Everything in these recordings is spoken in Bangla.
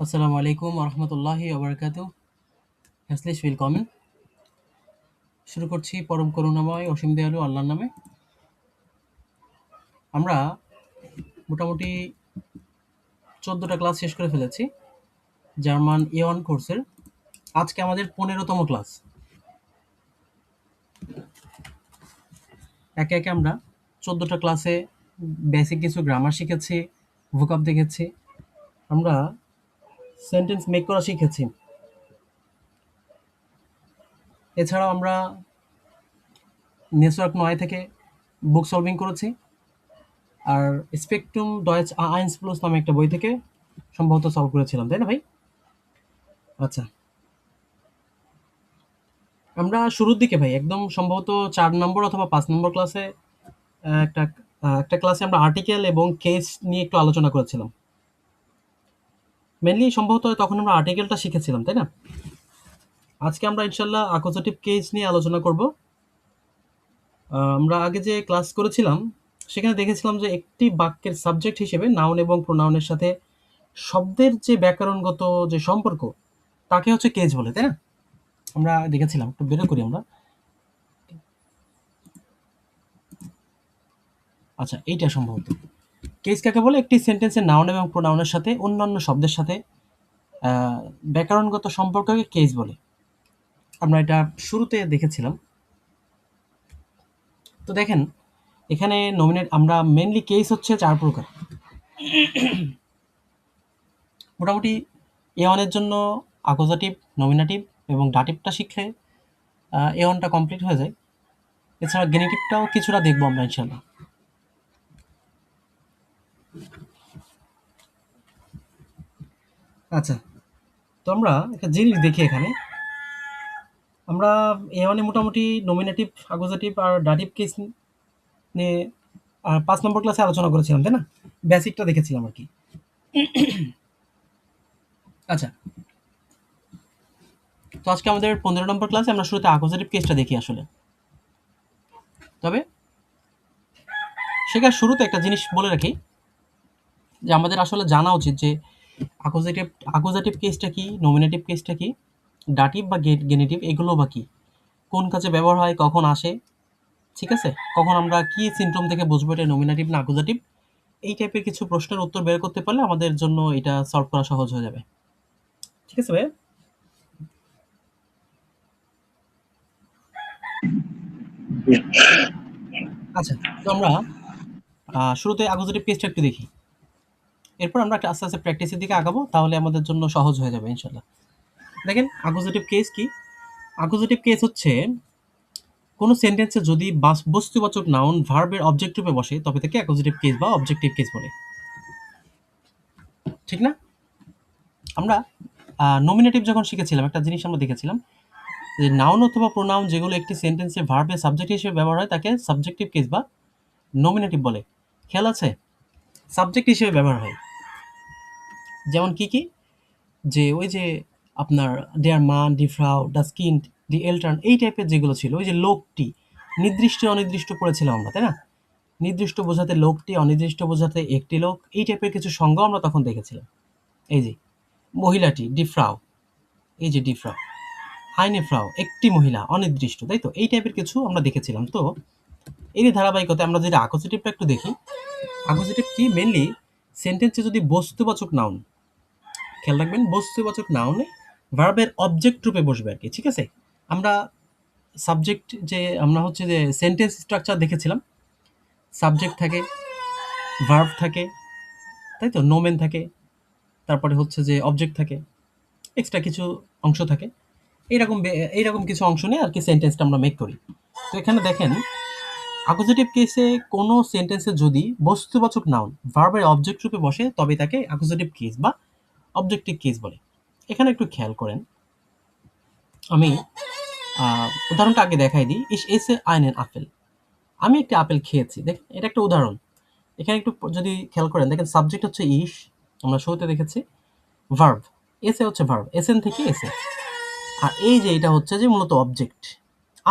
Assalamu alaikum warahmatullahi wabarakatuh. Herzlich willkommen. শুরু করছি পরম করুণাময় অসীম দয়ালু আল্লাহর নামে। আমরা মোটামুটি 14টা ক্লাস শেষ করে ফেলেছি জার্মান A1 কোর্সের। আজকে আমাদের 15তম ক্লাস। একে একে আমরা 14টা ক্লাসে বেসিক কিছু গ্রামার শিখেছি, ভোকাব দেখেছি, আমরা সেন্টেন্স মেক করা শিখেছি। এছাড়াও আমরা নেটওয়ার্ক 9 থেকে বুক সলভিং করেছি, আর স্পেকট্রুম ডয়েচ আইন্স প্লাস নামে একটা বই থেকে সম্ভবত সলভ করেছিলাম, তাই না ভাই? আচ্ছা, আমরা শুরুর দিকে ভাই একদম সম্ভবত 4 নম্বর অথবা 5 নম্বর ক্লাসে একটা একটা ক্লাসে আমরা আর্টিকেল এবং কেস নিয়ে একটু আলোচনা করেছিলাম। মেনলি সম্ভবত তখন আমরা আর্টিকেলটা শিখেছিলাম, তাই না? আজকে আমরা ইনশাল্লাহ অ্যাকুজেটিভ কেস নিয়ে আলোচনা করব। আমরা আগে যে ক্লাস করেছিলাম সেখানে দেখেছিলাম যে একটি বাক্যের সাবজেক্ট হিসেবে নাউন এবং প্রোনাউনের সাথে শব্দের যে ব্যাকরণগত যে সম্পর্ক তাকে হচ্ছে কেস বলে, তাই না? আমরা দেখেছিলাম, একটু বেরো করি আমরা। আচ্ছা, এইটা সম্ভবত কেস কাকে বলে? একটি সেন্টেন্সের নাউন এবং প্রোনাউনের সাথে অন্যান্য শব্দের সাথে ব্যাকরণগত সম্পর্ককে কেস বলে। আমরা এটা শুরুতে দেখেছিলাম। তো দেখেন, এখানে নমিনেট আমরা মেনলি কেস হচ্ছে 4 প্রকার। মোটামুটি A1 এর জন্য অ্যাকুজেটিভ, নমিনেটিভ এবং ডাটিভটা শিখলে A1টা কমপ্লিট হয়ে যায়। এছাড়া গেনিটিভটাও কিছুটা দেখবো আমরা ইনশাল্লাহ। আচ্ছা, তো আমরা একটা জিনিস দেখি এখানে। আমরা A1 এ মোটামুটি নমিনেটিভ, অ্যাকুজেটিভ আর ডাটিভ কেস নিয়ে 5 নম্বর ক্লাসে আলোচনা করেছিলাম, তাই না? বেসিকটা দেখেছিলাম আর কি। আচ্ছা, তো আজকে আমাদের 15 নম্বর ক্লাসে আমরা শুরুতে অ্যাকুজেটিভ কেসটা দেখি আসলে। তবে শেখার শুরুতে একটা জিনিস বলে রাখি যে আমাদের আসলে জানা উচিত যে অ্যাকুজেটিভ কেসটা কি, নমিনেটিভ কেসটা কি, ডাটিভ বা গেনিটিভ এগুলো বা কি, কোন কাজে ব্যবহার হয়, কখন আসে, ঠিক আছে? কখন আমরা কি সিম্পটম থেকে বুঝবো এটা নমিনেটিভ না অ্যাকুজেটিভ। এই টাইপের কিছু প্রশ্নের উত্তর বের করতে পারলে আমাদের জন্য এটা সলভ করা সহজ হয়ে যাবে। ঠিক আছে ভাই? আচ্ছা, তো আমরা শুরুতে অ্যাকুজেটিভ কেসটা একটু দেখি। এরপর আমরা একটা আস্তে আস্তে প্র্যাকটিসের দিকে আগাবো, তাহলে আমাদের জন্য সহজ হয়ে যাবে ইনশাল্লাহ। দেখেন, অ্যাকুজেটিভ কেস কি? অ্যাকুজেটিভ কেস হচ্ছে কোনো সেন্টেন্সে যদি বস্তুবাচক নাউন ভার্বের অবজেক্ট রূপে বসে তবে তাকে অ্যাকুজেটিভ কেস বা অবজেক্টিভ কেস বলে, ঠিক না? আমরা নমিনেটিভ যখন শিখেছিলাম একটা জিনিস আমরা দেখেছিলাম যে নাউন অথবা প্রোনাউন যেগুলো একটি সেন্টেন্সে ভার্বের সাবজেক্ট হিসেবে ব্যবহার হয় তাকে সাবজেক্টিভ কেস বা নমিনেটিভ বলে। খেয়াল আছে? সাবজেক্ট হিসেবে ব্যবহার হয়। যেমন কি কি? যে ওই যে আপনার ডেয়ার মান, ডি ফ্রাউ, ডাস কিন্ড, ডি এলটার্ন, এই টাইপের যেগুলো ছিল, ওই যে লোকটি, নির্দিষ্ট অনির্দিষ্ট পড়েছিলাম আমরা, তাই না? নির্দিষ্ট বোঝাতে লোকটি, অনির্দিষ্ট বোঝাতে একটি লোক, এই টাইপের কিছু সংজ্ঞা আমরা তখন দেখেছিলাম। এই যে মহিলাটি, ডি ফ্রাউ, এই যে ডি ফ্রাউ, আইনে ফ্রাউ, একটি মহিলা, অনির্দিষ্ট, তাই তো? এই টাইপের কিছু আমরা দেখেছিলাম। তো এই যে ধারাবাহিকতা আমরা যেটা অ্যাকুজেটিভটা একটু দেখি। অ্যাকুজেটিভ কি? মেনলি সেন্টেন্সে যদি বস্তুবাচক নাউন, খেয়াল রাখবেন, বস্তুবাচক নাউনে ভার্বের অবজেক্ট রূপে বসবে আর কি, ঠিক আছে? আমরা সাবজেক্ট যে আমরা হচ্ছে যে সেন্টেন্স স্ট্রাকচার দেখেছিলাম, সাবজেক্ট থাকে, ভার্ব থাকে, তাই তো? নোমেন থাকে, তারপরে হচ্ছে যে অবজেক্ট থাকে, এক্সট্রা কিছু অংশ থাকে। এইরকম কিছু অংশ নিয়ে আর কি সেন্টেন্সটা আমরা মেক করি। তো এখানে দেখেন, অ্যাকুজেটিভ কেসে কোনো সেন্টেন্সে যদি বস্তুবাচক নাউন ভার্বের অবজেক্ট রূপে বসে তবে তাকে অ্যাকুজেটিভ কেস বা অবজেক্টিভ কেস বলে। এখানে একটু খেয়াল করেন, আমি উদাহরণটা আগে দেখাই দিই। ইস এসে আইনেন আপেল, আমি একটা আপেল খেয়েছি। দেখেন, এটা একটা উদাহরণ। এখানে একটু যদি খেয়াল করেন, দেখেন সাবজেক্ট হচ্ছে ইস, আমরা শুরুতে দেখেছি। ভার্ব এসে হচ্ছে ভার্ব, এসেন থেকে এসে। আর এই যে এটা হচ্ছে যে মূলত অবজেক্ট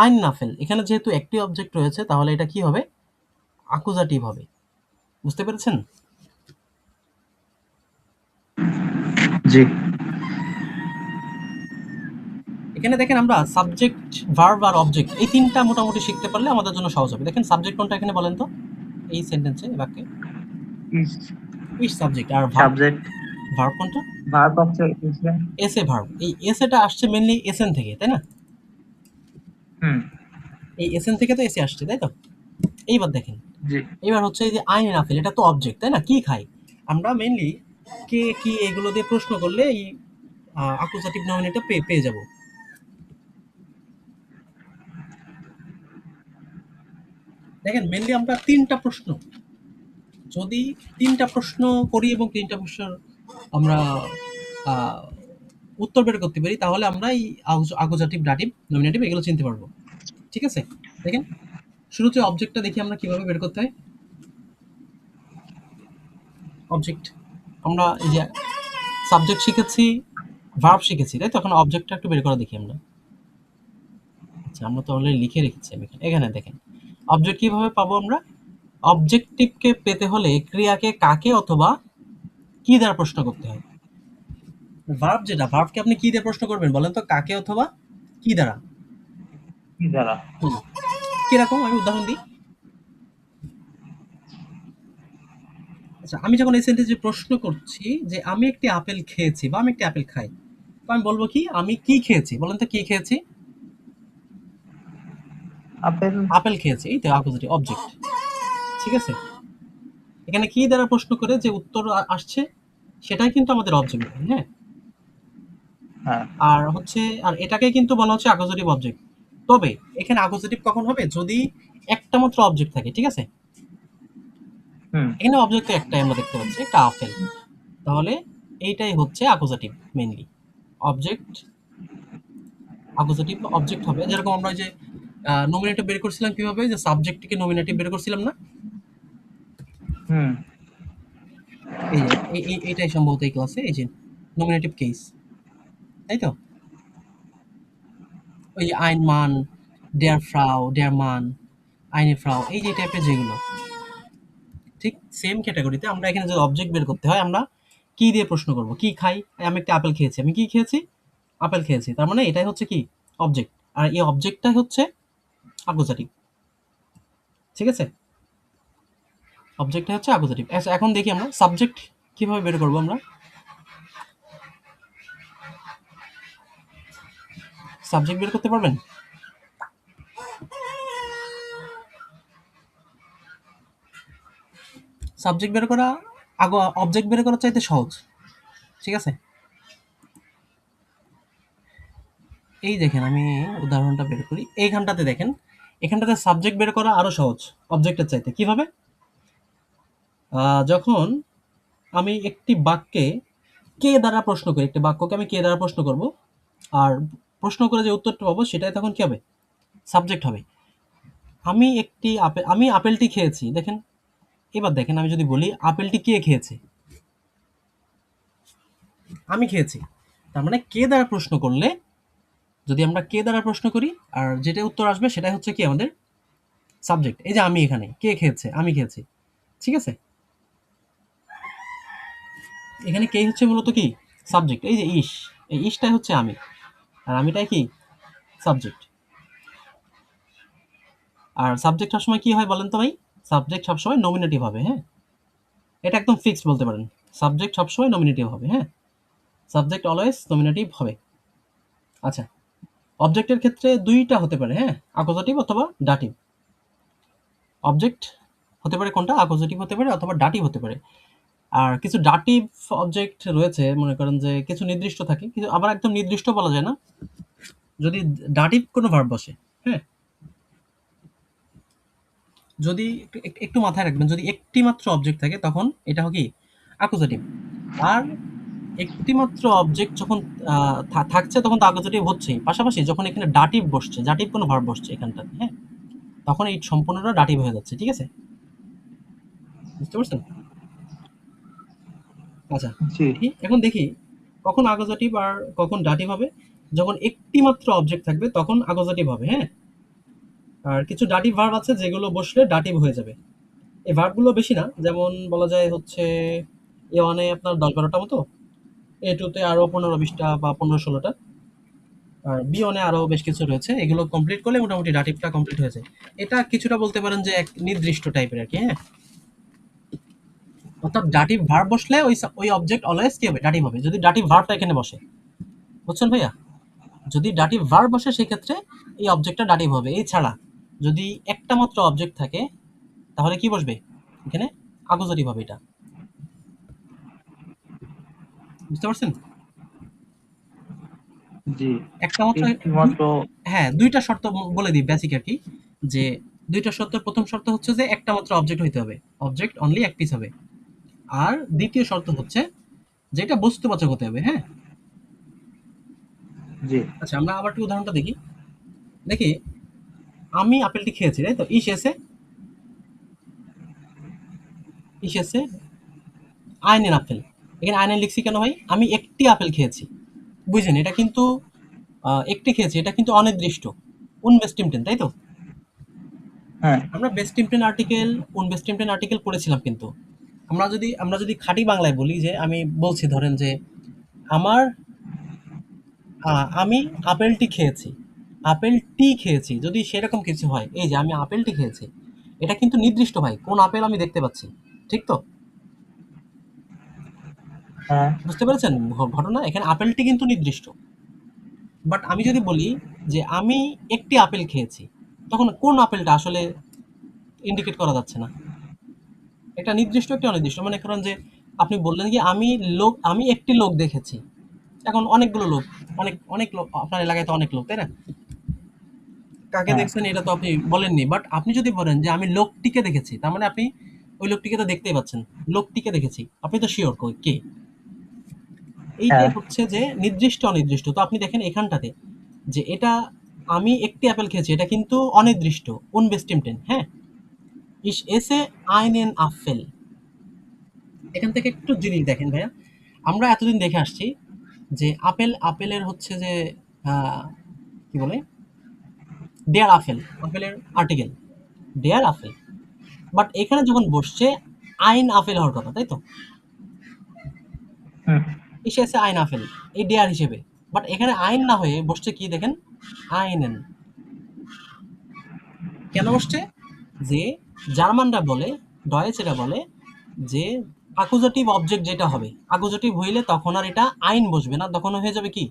আইন নাফেল। এখানে যেহেতু একটি অবজেক্ট রয়েছে তাহলে এটা কি হবে? অ্যাকুজাটিভ হবে। বুঝতে পেরেছেন? জি। এখানে দেখেন আমরা সাবজেক্ট, ভার্ব আর অবজেক্ট এই ৩ টা মোটামুটি শিখতে পারলে আমাদের জন্য সহজ হবে। দেখেন সাবজেক্ট কোনটা এখানে বলেন তো? এই সেন্টেন্সে, এই বাক্যে? Is which subject. আর ভার্ব? সাবজেক্ট, ভার্ব কোনটা? ভার্ব হচ্ছে ইসে। Is a verb. এই এস এটা আসছে মেইনলি এসএন থেকে, তাই না? হুম। এই এসএন থেকে তো এসে আসছে, তাই তো? এইবার দেখেন, জি। এবার হচ্ছে এই যে আইন আপিল, এটা তো অবজেক্ট, তাই না? কি খাই? আমরা মেইনলি কে, কি এগুলো দিয়ে প্রশ্ন করলে এই অ্যাকুজাটিভ নমিনেটটা পেয়ে যাব। দেখেন মেইনলি আমরা ৩ টা প্রশ্ন, যদি ৩ টা প্রশ্ন করি এবং ৩ টা প্রশ্নের আমরা আ উত্তর বের করতে পারি, তাহলে আমরা এই অ্যাকুজাটিভ, ডাটিভ, নমিনেটিভ এগুলো চিনতে পারবো। ঠিক আছে? দেখেন শুরুতে অবজেক্টটা দেখি আমরা কিভাবে বের করতে হয়। অবজেক্ট, আমরা এই যে সাবজেক্ট শিখেছি, ভার্ব শিখেছি, তাই তো? এখন অবজেক্টটা একটু বের করে দেখি আমরা। আচ্ছা, আমরা তো অলরেডি লিখে রেখেছি আমি এখানে। এখানে দেখেন অবজেক্ট কিভাবে পাবো আমরা? অবজেক্টিভকে পেতে হলে ক্রিয়াকে কাকে অথবা কি দ্বারা প্রশ্ন করতে হয়। ভার্ব যেটা, ভার্বকে আপনি কি দিয়ে প্রশ্ন করবেন বলেন তো? কাকে অথবা কি দ্বারা? কি দ্বারা? হুম, কিরকম আমি উদাহরণ দিই। আচ্ছা, আমি যখন এই সেন্টেন্সে প্রশ্ন করছি যে আমি একটি আপেল খেয়েছি বা আমি একটি আপেল খাই, তো আমি বলবো কি আমি কি খেয়েছি বলেন তো? কি খেয়েছি? আপেল। আপেল খেয়েছি, এই তো অপোজিট অবজেক্ট। ঠিক আছে? এখানে কি দ্বারা প্রশ্ন করে যে উত্তর আসছে, সেটাই কিন্তু আমাদের অবজেক্ট। হ্যাঁ, হ্যাঁ। আর হচ্ছে, আর এটাকে কিন্তু বলা হচ্ছে অ্যাকুজেটিভ অবজেক্ট। তবে এখানে অ্যাকুজেটিভ কখন হবে? যদি একটা মাত্র অবজেক্ট থাকে। ঠিক আছে? হুম। এখানে অবজেক্ট তো একটাই আমরা দেখতে পাচ্ছি, একটা আপেল। তাহলে এইটাই হচ্ছে accusative mainly. Object, accusative object হবে। যেরকম আমরা ওই যে নমিনেটিভ বের করছিলাম কিভাবে, যে সাবজেক্ট থেকে নমিনেটিভ বের করছিলাম না? হুম। এই যে এইটাই সম্ভবত এই ক্লাসে এই যে নমিনেটিভ কেস, তাই তো? ওই যে আইন মান, ডেয়ার ফ্রাউ, ডেয়ার মান, আইনে ফ্রাউ, এই যে টাইপের যেগুলো, ঠিক সেম ক্যাটাগরিতে আমরা এখানে যদি অবজেক্ট বের করতে হয়, আমরা কি দিয়ে প্রশ্ন করব? কি খাই? আমি একটা আপেল খেয়েছি। আমি কি খেয়েছি? আপেল খেয়েছি। তার মানে এটাই হচ্ছে কি? অবজেক্ট। আর এই অবজেক্টটাই হচ্ছে অ্যাকুজাটিভ। ঠিক আছে? অবজেক্টটা হচ্ছে অ্যাকুজাটিভ। আচ্ছা, এখন দেখি আমরা সাবজেক্ট কিভাবে বের করব আমরা। সাবজেক্ট বের করতে পারবেন? সাবজেক্ট বের করা অবজেক্ট বের করার চাইতে সহজ। ঠিক আছে? এই দেখেন আমি উদাহরণটা বের করি। এইখানটাতে দেখেন, এখানটাতে সাবজেক্ট বের করা আরো সহজ অবজেক্টের চাইতে। কিভাবে? যখন আমি একটি বাক্যে কে দ্বারা প্রশ্ন করি, একটি বাক্যকে আমি কে দ্বারা প্রশ্ন করব, আর প্রশ্ন করে যে উত্তরটা পাবো সেটাই তখন কি হবে? সাবজেক্ট হবে। আমি আপেলটি খেয়েছি। দেখেন, এবার দেখেন আমি যদি বলি আপেলটি কে খেয়েছে? আমি খেয়েছি। তার মানে কে দ্বারা প্রশ্ন করলে, যদি আমরা কে দ্বারা প্রশ্ন করি আর যেটা উত্তর আসবে সেটাই হচ্ছে কি আমাদের সাবজেক্ট। এই যে আমি এখানে কে খেয়েছে? আমি খেয়েছি। ঠিক আছে? এখানে কে হচ্ছে মূলত কি? সাবজেক্ট। এই যে এই ইসটাই হচ্ছে আমি। আর আমিটাই কি? সাবজেক্ট। আর সাবজেক্ট সবসময় কি হয় বলেন তো ভাই? সাবজেক্ট সবসময় নমিনেটিভ হবে, হ্যাঁ? এটা একদম ফিক্সড বলতে পারেন। সাবজেক্ট সবসময় নমিনেটিভ হবে, হ্যাঁ? সাবজেক্ট অলওয়েজ নমিনেটিভ হবে। আচ্ছা, অবজেক্টের ক্ষেত্রে ২ টা হতে পারে, হ্যাঁ? অ্যাকুজাটিভ অথবা ডাটিভ। অবজেক্ট হতে পারে কোনটা? অ্যাকুজাটিভ হতে পারে অথবা ডাটিভ হতে পারে। আর কিছু ডাটিভ অবজেক্ট রয়েছে, মনে করেন যে কিছু নির্দিষ্ট থাকে, কিন্তু আবার একদম নির্দিষ্ট বলা যায় না। যদি ডাটিভ কোনো ভার্ব বসে, হ্যাঁ? যদি একটু মাথায় রাখবেন, যদি একটি মাত্র অবজেক্ট থাকে তখন এটা কি? অ্যাকুজাটিভ। আর একটি মাত্র অবজেক্ট যখন থাকছে তখন তো অ্যাকুজাটিভ হচ্ছেই। পাশাপাশি যখন এখানে ডাটিভ বসছে, ডাটিভ কোনো ভার্ব বসছে এখানটাতে, হ্যাঁ? তখন এই সম্পূর্ণটা ডাটিভ হয়ে যাচ্ছে। ঠিক আছে? বুঝতে পারছেন? আচ্ছা, জি। এখন দেখি কখন অ্যাকুজাটিভ আর কখন ডাটিভ হবে। যখন একটি মাত্র অবজেক্ট থাকবে তখন অ্যাকুজাটিভ হবে, হ্যাঁ? আর কিছু ডাটিভ ভার্ব আছে যেগুলো বসলে ডাটিভ হয়ে যাবে। এই ভার্বগুলো বেশি না, যেমন বলা যায় হচ্ছে এ মানে আপনার ১০-১২টা মতো। A2 তে আরো 15-20টা বা 15-16টা, আর B1 এ আরো বেশ কিছু রয়েছে। এগুলো কমপ্লিট করলে মোটামুটি ডাটিভটা কমপ্লিট হয়ে যায়। এটা কিছুটা বলতে পারেন যে এক নির্দিষ্ট টাইপের আরকি, হ্যাঁ? অর্থাৎ ডাটিভ ভার্ব বসলে ওই অবজেক্ট অলওয়েজ কি হবে? ডাটিভ হবে। যদি ডাটিভ ভার্বটা এখানে বসে। বুঝছেন ভাইয়া? যদি ডাটিভ ভার্ব বসে সেক্ষেত্রে এই অবজেক্টটা ডাটিভ হবে। এছাড়া যদি একটা মাত্র অবজেক্ট থাকে তাহলে কি বসবে? এখানে অ্যাকুজেটিভ হবে এটা। বুঝতে পারছেন? জি। একটা মাত্র একটি দুই, মাত্র। হ্যাঁ, ২টা শর্ত বলে দিই বেসিক আরকি। যে ২টা শর্ত, ১ম শর্ত হচ্ছে যে একটা মাত্র অবজেক্ট হইতে হবে। অবজেক্ট অনলি এক পিস হবে। আর ২য় শর্ত হচ্ছে যে এটা বস্তুবাচক হতে হবে, হ্যাঁ? জি। আচ্ছা, আমরা আবার একটু উদাহরণটা দেখি। দেখি, আমি আপেলটি খেয়েছি, তাই তো? ইস এসে আইনেন আপেল। এখানে আইনেন লিখছি কেন ভাই? আমি একটি আপেল খেয়েছি। বুঝলেন? এটা কিন্তু একটি খেয়েছি, এটা কিন্তু অনির্দিষ্ট। unbestimmten, তাই তো? হ্যাঁ। আমরা bestimmten আর্টিকেল, unbestimmten আর্টিকেল পড়েছিলাম কিন্তু। আমরা যদি খাঁটি বাংলায় বলি, যে আমি বলছি ধরেন যে আমার আমি আপেলটি খেয়েছি। আপেলটি খেয়েছি। যদি সেরকম কিছু হয়, এই যে আমি আপেলটি খেয়েছি। এটা কিন্তু নির্দিষ্ট ভাই। কোন আপেল আমি দেখতে পাচ্ছি। ঠিক তো? হ্যাঁ। বুঝতে পেরেছেন ঘটনা? এখানে আপেলটি কিন্তু নির্দিষ্ট। বাট আমি যদি বলি যে আমি একটি আপেল খেয়েছি, তখন কোন আপেলটা আসলে ইন্ডিকেট করা যাচ্ছে না। একটা নির্দিষ্ট, একটা অনির্দিষ্ট। মনে করেন যে আপনি বললেন কি আমি একটি লোক দেখেছি। এখন অনেকগুলো লোক, অনেক অনেক লোক আপনার এলাকায়, তো অনেক লোক, তাই না? কাকে হ্যাঁ। দেখছেন এটা তো আপনি বলেননি। বাট আপনি যদি বলেন যে আমি লোকটিকে দেখেছি, তার মানে আপনি ওই লোকটিকে তো দেখতেই পাচ্ছেন। লোকটিকে দেখেছি। আপনি তো শিওর কে? এইটাই হ্যাঁ। হচ্ছে যে নির্দিষ্ট অনির্দিষ্ট। তো আপনি দেখেন এখানটাতে যে এটা আমি একটি আপেল খেয়েছি, এটা কিন্তু অনির্দিষ্ট, unbestimmten, হ্যাঁ? Ich esse einen Apfel। এখান থেকে একটু জিনিস দেখেন ভাইয়া। আমরা এতদিন দেখে আসছি যে আপেলের হচ্ছে যে কি বলে? ডেয়ার আপেল, আপেলের আর্টিকেল ডেয়ার আপেল। বাট এখানে যখন বসছে আইন আপেল হওয়ার কথা, তাই তো? হুম। এসে আছে আইন আপেল এই ডেয়ার হিসেবে। বাট এখানে আইন না হয়ে বসছে কি দেখেন? আইনেন। কেন বসছে? যে জার্মানরা বলে, ডয়েচেরা বলে যে অ্যাকুজাটিভ অবজেক্ট যেটা হবে, অ্যাকুজাটিভ হইলে তখন আর এটা আইন বসবে না, তখন হয়ে যাবে কি?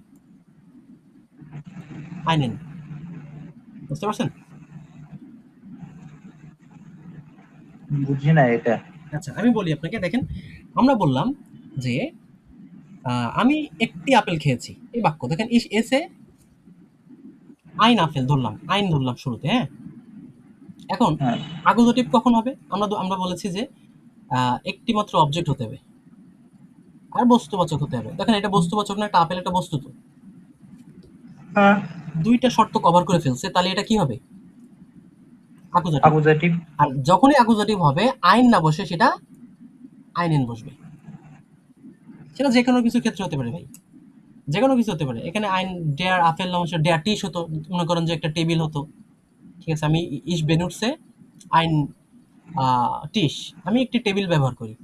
আইনেন। বুঝতে পারছেন? বুঝি না এটা। আচ্ছা, আমি বলি আপনাকে, দেখেন, আমরা বললাম যে আমি একটি আপেল খেয়েছি। এই বাক্য দেখেন, এসে আইন আপেল ধরলাম, আইন ধরলাম শুরুতে, হ্যাঁ? এখন হ্যাঁ। অ্যাকুজাটিভ কখন হবে? আমরা বলেছি যে একটি মাত্র অবজেক্ট হতে হবে আর বস্তুবাচক হতে হবে। দেখেন, এটা বস্তুবাচক না, একটা আপেল একটা বস্তু তো। হ্যাঁ। ২টা শর্ত কভার করে ফেলছে, তাহলে এটা কি হবে? অ্যাকুজাটিভ। অ্যাকুজেটিভ। আর যখনই অ্যাকুজাটিভ হবে, আইন না বসে সেটা আইনেন বসবে। সেটা যেকোনো কিছুর ক্ষেত্রে হতে পারে ভাই। যেকোনো কিছু হতে পারে। এখানে আইন ডেয়ার আপেল অংশ ডেয়ার টিস হতো। মনে করেন যে একটা টেবিল হতো। ঠিক আছে? আমি ইস বেনুটসে আইন টিস। আমি একটি টেবিল ব্যবহার করি।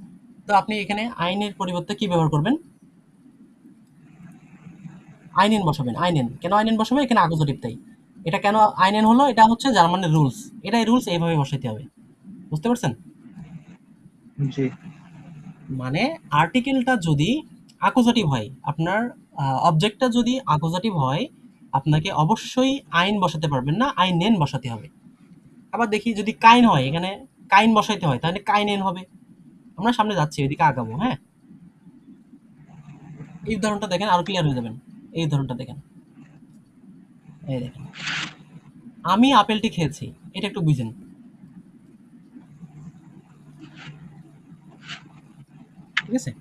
তো আপনি এখানে আইনের পরিবর্তে কি ব্যবহার করবেন? আইনেন বসাবেন। আইনেন। কেন আইনেন বসাবেন? এখানে অ্যাকুজাটিভ তাই। এটা কেন আইনেন হলো? এটা হচ্ছে জার্মানের রুলস। এটাই রুলস, এইভাবে বসাইতে হবে। বুঝতে পারছেন? জি। মানে আর্টিকেলটা যদি অ্যাকুজাটিভ হয়, আপনার অবজেক্টটা যদি অ্যাকুজাটিভ হয়, আপনাকে অবশ্যই আইন বসাতে পারবেন না, আইনেন বসাতে হবে। আবার দেখি যদি কাইন হয়, এখানে কাইন বসাইতে হয়, তাহলে কাইনেন হবে। আমরা সামনে যাচ্ছি, ওইদিকে আগাবো, হ্যাঁ? এই উদাহরণটা দেখেন, আরো ক্লিয়ার হয়ে যাবেন। এই উদাহরণটা দেখেন। এই দেখেন, আমি আপেলটি খেয়েছি। এটা একটু বুঝেন। ঠিক আছে?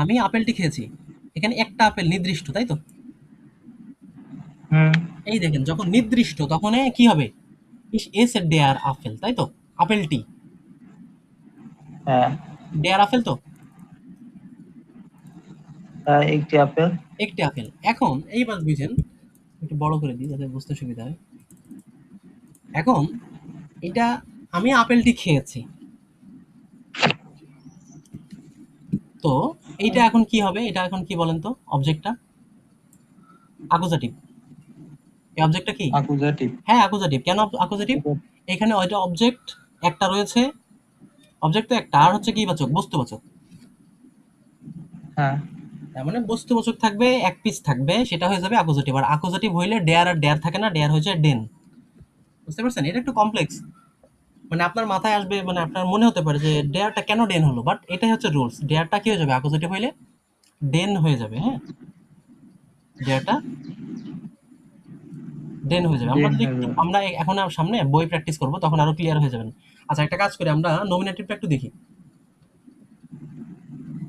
আমি আপেলটি খেয়েছি। এখানে একটা আপেল নির্দিষ্ট, তাই তো? হুম। এই দেখেন, যখন নির্দিষ্ট তখন কি হবে? এস এর ডেয়ার আপেল, তাই তো? আপেলটি হ্যাঁ। ডেয়ার আপেল তো? একটি আপেল। একটি আপেল। এখন এইবার বুঝেন, একটু বড় করে দিই যাতে বুঝতে সুবিধা হয়। এখন এটা আমি আপেলটি খেয়েছি। তো এইটা এখন কি হবে? এটা এখন কি বলেন তো? অবজেক্টটা অ্যাকুজাটিভ। এই অবজেক্টটা কি? অ্যাকুজাটিভ। হ্যাঁ, অ্যাকুজাটিভ। কেন অ্যাকুজাটিভ? এখানে ওইটা অবজেক্ট একটা রয়েছে, অবজেক্ট তো একটা, আর হচ্ছে কি বাচক? বস্তুবাচক। হ্যাঁ তার মানে বস্তুবাচক থাকবে, এক পিস থাকবে, সেটা হয়ে যাবে অ্যাকুজাটিভ। আর অ্যাকুজাটিভ হইলে ডেয়ার আর ডেয়ার থাকে না, ডেয়ার হয়ে যায় ডেন। বুঝতে পারছেন? এটা একটু কমপ্লেক্স। মানে আপনার মাথায় আসবে, মানে আপনার মনে হতে পারে যে ডেয়ারটা কেন ডেন হলো, বাট এটাই হচ্ছে রুলস। ডেয়ারটা কি হয়ে যাবে? অ্যাকুজাটিভ হইলে ডেন হয়ে যাবে। হ্যাঁ, ডেয়ারটা ডেন হয়ে যাবে। আমরা ডেন যদি হয়ে একটু, যাবে। আমরা এখন আর সামনে বই প্র্যাকটিস করব, তখন আরো ক্লিয়ার হয়ে যাবেন। আচ্ছা, একটা কাজ করি, আমরা নমিনেটিভটা একটু দেখি,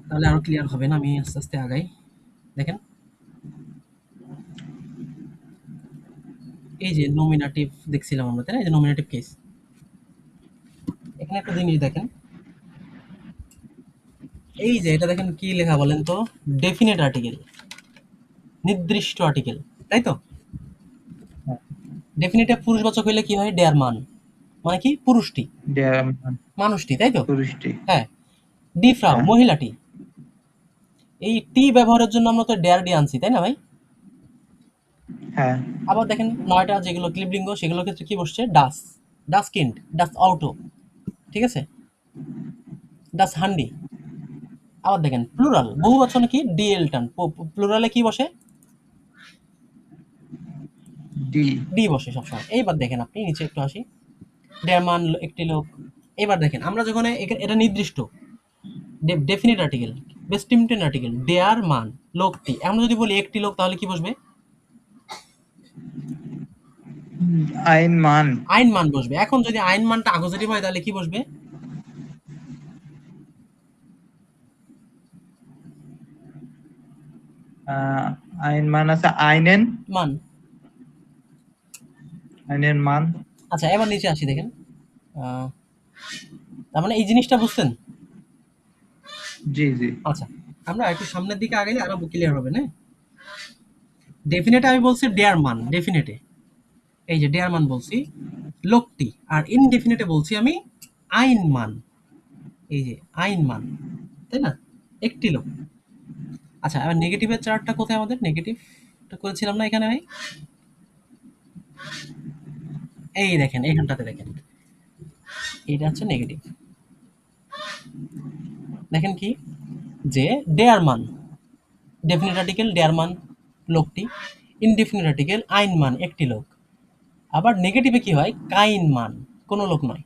তাহলে আরো ক্লিয়ার হবে না? আমি আস্তে আস্তে আগাই। দেখেন, এই যে নমিনেটিভ দেখছিলাম আমরা, তাই না? এই যে নমিনেটিভ কেস, এখানে একটা জিনিস দেখেন, এই যে এটা দেখেন কি লেখা বলেন তো? ডেফিনেট আর্টিকেল, নির্দিষ্ট আর্টিকেল, তাই তো? হ্যাঁ, ডেফিনেটে পুরুষবাচক হইলে কি হয়? ডেয়ার মান, মানে কি? পুরুষটি, ডেয়ার মানুষটি, তাই তো? পুরুষটি। হ্যাঁ। ডি ফ্রাউ, হ্যাঁ মহিলাটি। এই টি ব্যবহারের জন্য আমরা তো ডেয়ার ডি আনছি, তাই না ভাই? হ্যাঁ আবার দেখেন ৯টা যেগুলো ক্লিবলিঙ্গ, সেগুলোর ক্ষেত্রে কি বসছে? ডাস, ডাস কিন্ড, ডাস অটো, ঠিক আছে? ডাস হান্ডি। আবার দেখেন প্লুরাল, বহু বচনে কি? ডি এলটান। প্লুরালে কি বসে? ডি। ডি বসে সবসময়। এইবার দেখেন, আপনি নিচে একটু আসি, ডেয়ার মান, একটি লোক। এবার দেখেন, আমরা যখন এটা নির্দিষ্ট ডেফিনিট আর্টিকেল, বেস্টিমটেন আর্টিকেল, ডেয়ার মান, লোকটি। আমরা যদি বলি একটি লোক, তাহলে কি বসবে? আইন মান। আইন মান বসবে। এখন যদি আইন মানটা অ্যাকুজেটিভ হয়, তাহলে কি বসবে? আহ, আইন মান আছে আইনেন। মান। আইনের মান। আচ্ছা, এবার নিচে আসি, দেখেন। আহ, তার মানে এই জিনিসটা বুঝছেন? জি জি। আচ্ছা, আমরা একটু সামনের দিকে আগাইলে আরো ক্লিয়ার হবে না? ডেফিনেটে আমি বলছি ডেয়ার মান, ডেফিনেটে এই যে ডেয়ার মান বলছি, লোকটি। আর ইনডেফিনেটে বলছি আমি আইন মান, এই যে আইন মান, তাই না? একটি লোক। আচ্ছা, এবার নেগেটিভের চার্টটা কোথায় আমাদের? নেগেটিভটা করেছিলাম না এখানে ভাই? এই দেখেন, এখানটাতে দেখেন, এটা হচ্ছে নেগেটিভ। দেখেন কি? যে ডেয়ার মান, ডেফিনিট আর্টিকেল ডেয়ার মান, লোকটি। ইনডেফিনিট আর্টিকেল আইন মান, একটি লোক। আবার নেগেটিভে কি হয়? কাইন মান, কোনো লোক নয়,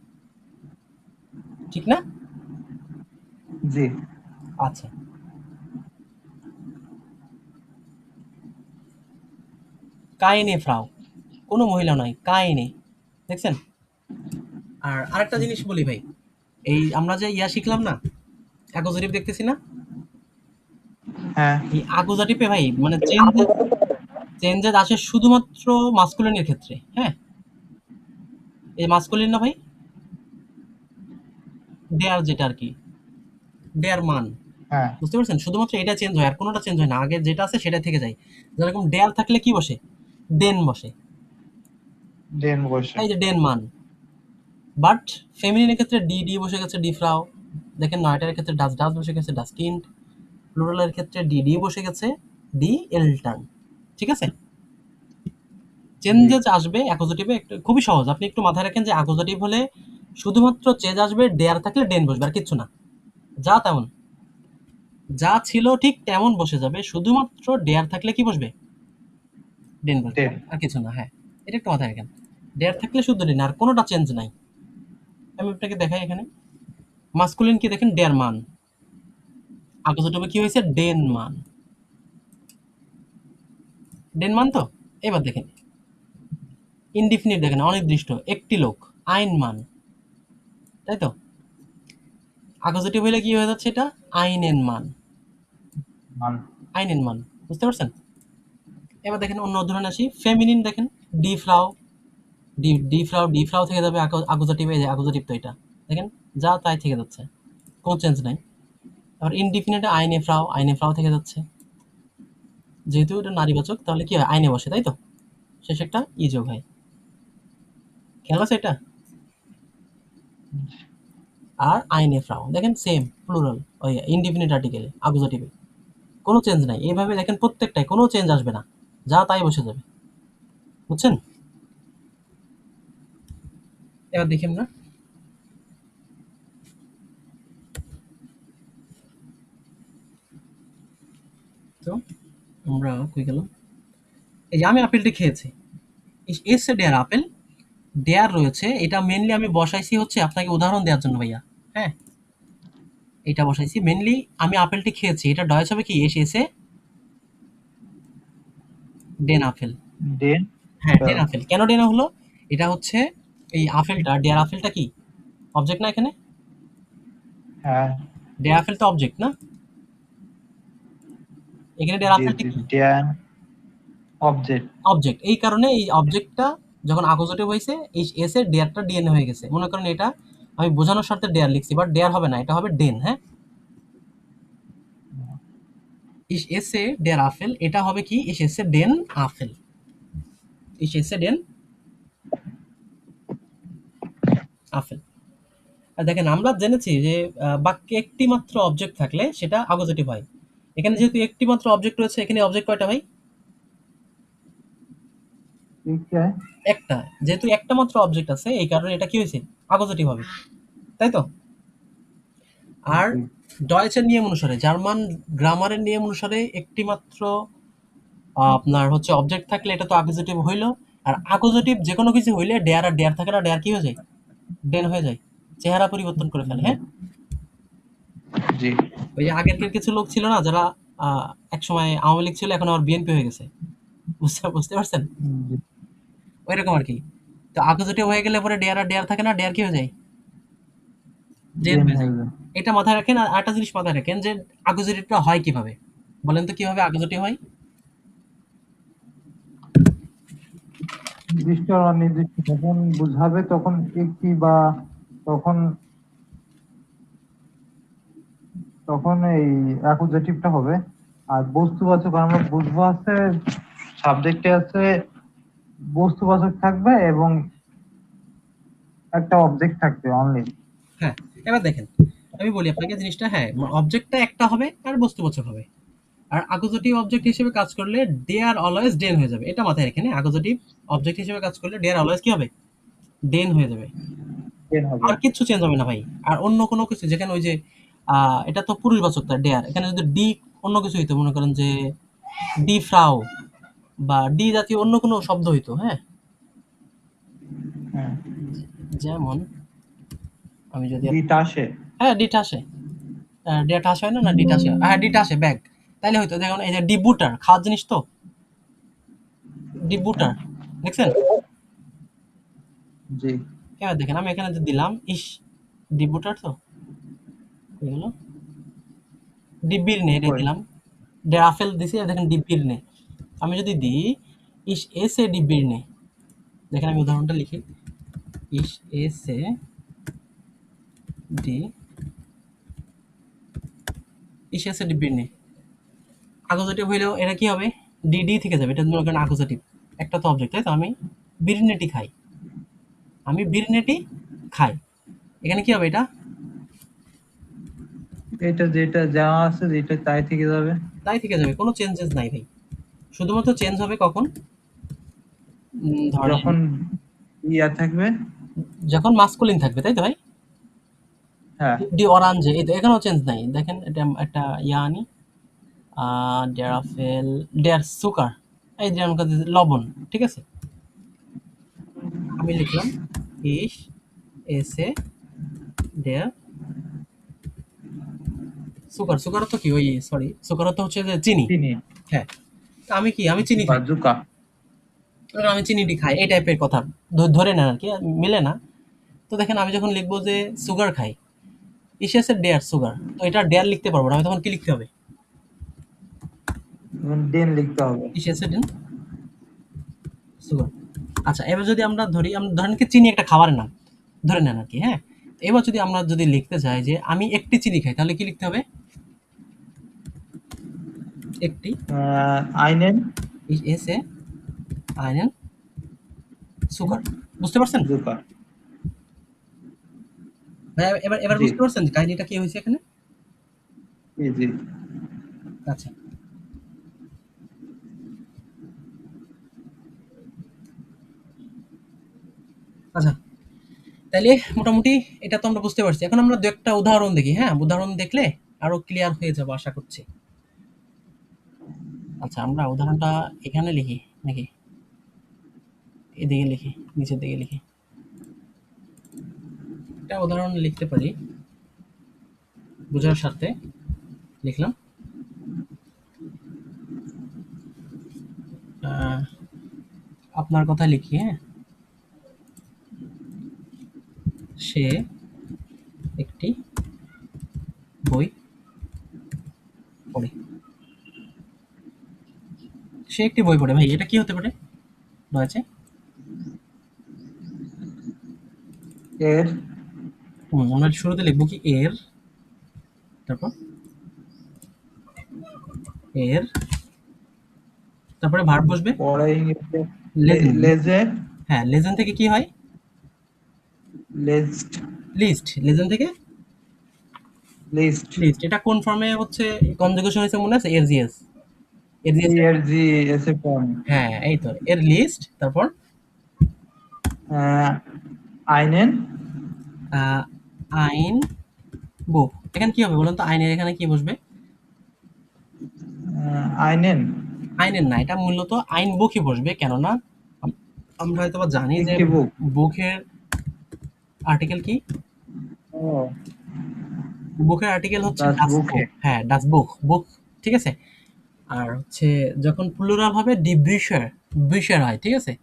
ঠিক না? জি। আচ্ছা, কাইনে ফ্রাউ, কোনো মহিলা নয়, কাইনে। দেখছেন? আর আরেকটা জিনিস বলি ভাই, এই আমরা যে শিখলাম না, অ্যাকুজেটিভ দেখতেছি না? হ্যাঁ এই অ্যাকুজেটিভে ভাই মানে চেঞ্জেস আসে শুধুমাত্র মাস্কুলিনের ক্ষেত্রে। হ্যাঁ, এই মাস্কুলিন না ভাই, ডেয়ার, যেটা আর কি, ডেয়ার মান। হ্যাঁ। বুঝতে পারছেন? শুধুমাত্র এটা চেঞ্জ হয়, আর কোনোটা চেঞ্জ হয় না, আগে যেটা আছে সেটা থেকে যায়। যেরকম ডেয়ার থাকলে কি বসে? ডেন বসে, ডেন বসে। এই যে ডেন মান। বাট ফেমিনিনের ক্ষেত্রে ডি, ডি বসে গেছে, ডি ফ্রাও। দেখেন, নয়টার ক্ষেত্রে ডাস, ডাস বসে গেছে, ডাস্কিন্ড। প্লুরালের ক্ষেত্রে ডি, ডি বসে গেছে, ডি এলটান। ঠিক আছে? জি। চেঞ্জেস আসবে অ্যাকুজেটিভে, একটু খুবই সহজ। আপনি একটু মাথায় রাখেন যে অ্যাকুজেটিভ হলে শুধুমাত্র চেঞ্জ আসবে, ডেয়ার থাকলে ডেন বসবে, আর কিচ্ছু না। যা তেমন, যা ছিল ঠিক তেমন বসে যাবে, শুধুমাত্র ডেয়ার থাকলে কি বসবে? ডেন বসবে, ডেন। আর কিছু না। হ্যাঁ, এটা একটু মাথায় রাখেন। ডেয়ার থাকলে শুধু ডেন, আর কোনোটা চেঞ্জ নাই। আমি আপনাকে দেখাই এখানে, মাস্কুলিন কি দেখেন? ডেয়ার মান। অ্যাকুজেটিভে কি হয়েছে? ডেন মান। ডেন মান তো। এবার দেখেন, ইনডিফিনিট দেখেন, অনির্দিষ্ট, একটি লোক, আইন মান, তাই তো? অ্যাকুজেটিভ হইলে কি হয়ে যাচ্ছে? এটা আইনেন মান, মান। আইনেন মান। বুঝতে পারছেন? এবার দেখেন অন্য উদাহরণ আসি, ফেমিনিন দেখেন, D Frau, D Frau, D Frau থেকে যাবে অ্যাকুজেটিভ, এই যে অ্যাকুজেটিভ তো এটা, দেখেন যা তাই থেকে যাচ্ছে, কোনো চেঞ্জ নাই। আবার ইনডিফিনিটে আইনে ফ্রাও, আইনে ফ্রাও থেকে যাচ্ছে, যেহেতু এটা নারীবাচক, তাহলে কি হয়? আইনে বসে, তাই তো? শেষে একটা ই যোগ হয়। খেয়াল আছে এটা? আর আইনে ফ্রাউ, দেখেন সেম প্লুরাল, ওই ইনডিফিনিট আর্টিকেলে আকুজেটিভে কোনো চেঞ্জ নাই। এইভাবে দেখেন প্রত্যেকটাই কোনো চেঞ্জ আসবে না, যা তাই বসে যাবে, বুঝছেন? এবার দেখি আমরা, তো আমরা কই গেলাম, এই যে আমি আপেলটি খেয়েছি, is a there apple, there রয়েছে, এটা মেনলি আমি বসাইছি হচ্ছে আপনাকে উদাহরণ দেওয়ার জন্য ভাইয়া, হ্যাঁ, এটা বসাইছি মেনলি, আমি আপেলটি খেয়েছি, এটা ডয়েস হবে কি এস এসে ডেন আপেল, ডেন হ্যাঁ ডেন আপেল। কেন ডেন হলো, এটা হচ্ছে এই আপেলটা, ডেয়ার আপেলটা কি অবজেক্ট না এখানে, হ্যাঁ ডেয়ার আপেল তো অবজেক্ট না, এখানে ডেয়ার জি আপেলটা জি কি ড্যান অবজেক্ট। অবজেক্ট, এই কারণে এই অবজেক্টটা যখন আকোজেটিভ হয়েছে এই এস এর ডেয়ারটা ডিএন হয়ে গেছে, মনে করেন এটা আমি বোঝানোর স্বার্থে ডেয়ার লিখছি, বাট ডেয়ার হবে না, এটা হবে ডেন, হ্যাঁ, ইস এস এ ডেয়ার আফেল, এটা হবে কি ইস S A Dan আফেল, is S A ডেন আফেল। আর দেখেন আমরা জেনেছি যে বাক্যে একটি মাত্র অবজেক্ট থাকলে সেটা আকোজেটিভ হয়, এখানে যেহেতু একটি মাত্র অবজেক্ট রয়েছে, এখানে অবজেক্ট কয়টা ভাই, ঠিক আছে। একটা, যেহেতু একটা মাত্র অবজেক্ট আছে এই কারণে এটা কি হয়েছে আকোজেটিভ হবে, তাই তো? আর জি ডয়েচের নিয়ম অনুসারে, জার্মান গ্রামারের নিয়ম অনুসারে একটি মাত্র আপনার হচ্ছে অবজেক্ট থাকলে এটা তো আকোজেটিভ হইলো, আর আকোজেটিভ যে কোনো কিছু হইলে ডেয়ার আর ডেয়ার থাকে না, ডেয়ার কি হয়ে যায়, ডেন হয়ে যায়, চেহারা পরিবর্তন করে ফেলে, হ্যাঁ। জি ওই যে আগেরকার কিছু লোক ছিল না যারা আহ, এক সময় আওয়ামী লীগ ছিল, এখন আবার বিএনপি হয়ে গেছে, বুঝতে বুঝতে পারছেন, জি ওইরকম আর কি। তো আকোজেটিভ হয়ে গেলে পরে ডেয়ার আর ডেয়ার থাকে না, ডেয়ার কি হয়ে যায়, ডেন ডেন হয়ে যায়। হয়ে যায়। এটা মাথায় রাখেন, আর একটা জিনিস মাথায় রাখেন যে আকোজেটিভটা হয় কিভাবে, বলেন তো কিভাবে আকোজেটিভ হয়? নির্দিষ্ট আর অনির্দিষ্ট যখন বুঝাবে তখন একটি বা তখন তখন এই অ্যাকুজেটিভটা হবে। আর বস্তুবাচক আমরা বুঝবো আছে সাবজেক্টে আছে বস্তুবাচক থাকবে এবং একটা অবজেক্ট থাকবে অনলি। হ্যাঁ, এবার দেখেন আমি বলি আপনাকে জিনিসটা, হ্যাঁ অবজেক্টটা একটা হবে আর বস্তুবাচক হবে, আর আকোজেটিভ অবজেক্ট হিসেবে কাজ করলে ডে আর অলওয়েজ ডেন হয়ে যাবে, এটা মাথায় রেখে, আকোজেটিভ অবজেক্ট হিসেবে কাজ করলে ডে আর অলওয়েজ কি হবে, ডেন হয়ে যাবে, ডেন হবে। আর কিচ্ছু চেঞ্জ হবে না ভাই। আর অন্য কোনো কিছু যেখানে ওই যে এটা তো পুরুষবাচক তার ডেয়ার, এখানে যদি ডি অন্য কিছু হইতো, মনে করেন যে ডি ফ্রাও বা ডি জাতীয় অন্য কোনো শব্দ হইতো, হ্যাঁ, হ্যাঁ যেমন আমি যদি ডিটা আসে। হ্যাঁ ডিটা আসে, ডেটা আসে হয় না, না ডিটা আসে, হ্যাঁ ডিটা আসে ব্যাগ, তাইলে হয়তো দেখুন এই যে ডিবুটার খাওয়ার জিনিস তো, ডিবুটার দেখছেন, জি এবার দেখেন আমি এখানে যে দিলাম ইস ডিবুটার তো হয়ে গেল, ডিব্বির নে এটা কই দিলাম, ডেরাফেল দিছি, আর দেখেন ডিব্বির নে, আমি যদি দিই ইস এসে ডিব্বির নে, দেখেন আমি উদাহরণটা লিখি, ইস এসে ডি, ইস এসে ডিব্বির নে, আকোজেটিভ হইলেও এটা কি হবে, ডি ডি থেকে যাবে, এটা মনে করেন আকোজেটিভ, একটা তো অবজেক্ট, তাই তো, আমি বিরিনেটি খাই, আমি বিরিনেটি খাই, এখানে কি হবে, এটা এটা যেটা যা আছে যেটা তাই থেকে যাবে। তাই থেকে যাবে, কোনো চেঞ্জেস নাই ভাই, শুধুমাত্র চেঞ্জ হবে কখন, ধরেন যখন ইয়া থাকবে। যখন মাস্কুলিন থাকবে, তাই তো ভাই, হ্যাঁ ডি অরাঞ্জে, এই তো এখানেও চেঞ্জ নাই, দেখেন এটা একটা ইয়া আনি, ডেরাফেল, ডেয়ার সুকার, এই যে আমার কাছে লবণ, ঠিক আছে, আমি লিখলাম ইস এসে ডেয়ার সুকার, সুকার তো কি ওই সরি, সুকার তো হচ্ছে যে চিনি, চিনি হ্যাঁ, তো আমি কি আমি চিনি বা খাই, জুকা। ধরুন আমি চিনিটি খাই, এই টাইপের কথা ধরে নেন আর কি, মিলে না। তো দেখেন আমি যখন লিখবো যে সুগার খাই, ইসেসে ডেয়ার সুগার, তো এটা ডেয়ার লিখতে পারবো না, আমি তখন কি লিখতে হবে, ডেন লিখতে হবে। ইসেসে ডেন সুগার। আচ্ছা এবার যদি আমরা ধরি, আমরা ধরেন কি চিনি একটা খাবারের নাম ধরে নেন আর কি, হ্যাঁ, তো এবার যদি আমরা যদি লিখতে চাই যে আমি একটি চিনি খাই, তাহলে কি লিখতে হবে, একটি, আইনেন এসে আইনেন সুগার, বুঝতে পারছেন? জুকা। ভাই এবার জি বুঝতে পারছেন যে কাহিনীটা কি হয়েছে এখানে? জি জি। আচ্ছা আচ্ছা, তাইলে মোটামুটি এটা তো আমরা বুঝতে পারছি। এখন আমরা দু একটা উদাহরণ দেখি, হ্যাঁ? উদাহরণ দেখলে আরো ক্লিয়ার হয়ে যাবো আশা করছি। আচ্ছা, আমরা উদাহরণটা এখানে লিখি নাকি এদিকে লিখি, নিচের দিকে লিখি? একটা উদাহরণ লিখতে পারি বোঝার স্বার্থে। লিখলাম আহ, আপনার কথা লিখি, হ্যাঁ? সে একটি বই পড়ে। সে একটি বই পড়ে, ভাই এটা কি হতে পারে রয়েছে? এর আমরা শুরুতে লিখবো কি এর, তারপর এর, তারপরে ভার্ব বসবে পরে ইংরেজিতে লেজেন্ড। লেজে হ্যাঁ, লেজেন্ড থেকে কি হয়? লেজড লিস্ট। লেজেন্ড থেকে লিস্ট লিস্ট। এটা কোন ফর্মে হচ্ছে কনজুগেশন হয়েছে মনে আছে? এর জিএস। এর জি জিএস। এর জি এসে ফর্ম হ্যাঁ, এই তো এর লিস্ট, তারপর আইনেন আহ, আইন বুক। এখানে কি হবে বলুন তো? আইনের এখানে কি বসবে? আইনেন আইনের না, এটা মূলত আইন বুকই বসবে। কেননা আমরা হয়তো বা জানি যে একটি বুক। বুকের আর্টিকেল কি? ও বুকের আর্টিকেল হচ্ছে দাস ডাস বুকে। বুক। হ্যাঁ, ডাস বুক, বুক। ঠিক আছে। আর হচ্ছে যখন প্লুরাল হবে ডি বিশার, বিশার হয়। ঠিক আছে।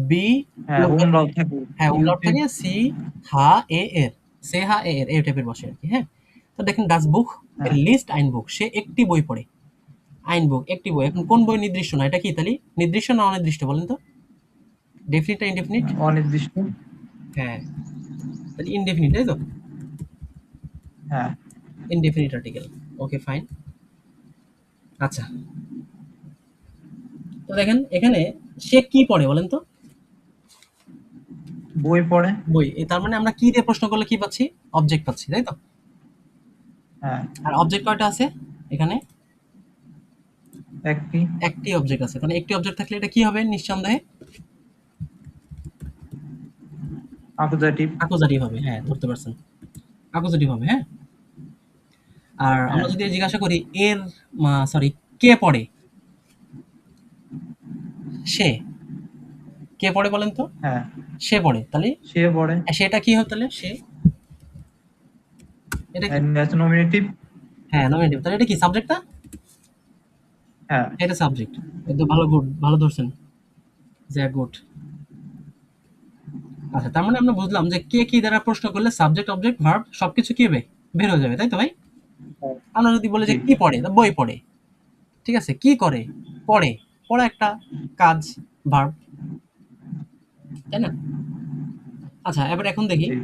বি হ্যাঁ উমলাউট থাকে হ্যাঁ, umlaut ইউটি। থাকে সি হা এ এর, সে হা এ এর এই টাইপের বসে আরকি, হ্যাঁ? তো দেখেন ডাস বুক এর হ্যাঁ লিস্ট আইন বুক। সে একটি বই পড়ে। আইন বুক একটি বই। এখন কোন বই নির্দিষ্ট না? এটা কি তাহলে নির্দিষ্ট না অনির্দিষ্ট বলেন তো? ডেফিনিট না ইনডেফিনিট? অনির্দিষ্ট। হ্যাঁ, তাহলে ইনডেফিনিট, তাই তো? হ্যাঁ ইনডেফিনিট আর্টিকেল। Okay fine. আচ্ছা। তো দেখেন এখানে সে কি পড়ে বলেন তো? বই পড়ে। বই। তার মানে আমরা কি দিয়ে প্রশ্ন করলে কি পাচ্ছি? অবজেক্ট পাচ্ছি, তাই তো? হ্যাঁ আর অবজেক্ট কয়টা আছে এখানে? একটি একটি অবজেক্ট আছে। তাহলে একটি অবজেক্ট থাকলে এটা কি হবে নিঃসন্দেহে? আকুজাটিভ। অ্যাকুজাটিভ হবে। হ্যাঁ, ধরতে পারছেন। অ্যাকুজাটিভ হবে, হ্যাঁ? আর আমরা হ্যাঁ যদি জিজ্ঞাসা করি এর সরি কে পড়ে? সে। কে পড়ে বলেন তো? হ্যাঁ সে পড়ে। তাহলে সে পড়ে। সেটা কি হবে তাহলে? সে এটা কি? নমিনেটিভ। হ্যাঁ, নমিনেটিভ। তাহলে এটা কি সাবজেক্ট না? হ্যাঁ এটা সাবজেক্ট। একদম ভালো, গুড, ভালো ধরছেন। যে গুড। আচ্ছা, তার মানে আমরা বুঝলাম যে কে কি দ্বারা প্রশ্ন করলে সাবজেক্ট, অবজেক্ট, ভার্ব সবকিছু কি হবে? বের হয়ে যাবে, তাই তো ভাই? হ্যাঁ, আমরা যদি বলি জি যে কি পড়ে? তা বই পড়ে। ঠিক আছে। কি করে? পড়ে। পড়া একটা কাজ, ভার্ব, তাই না? আচ্ছা, এবার এখন দেখি। জি।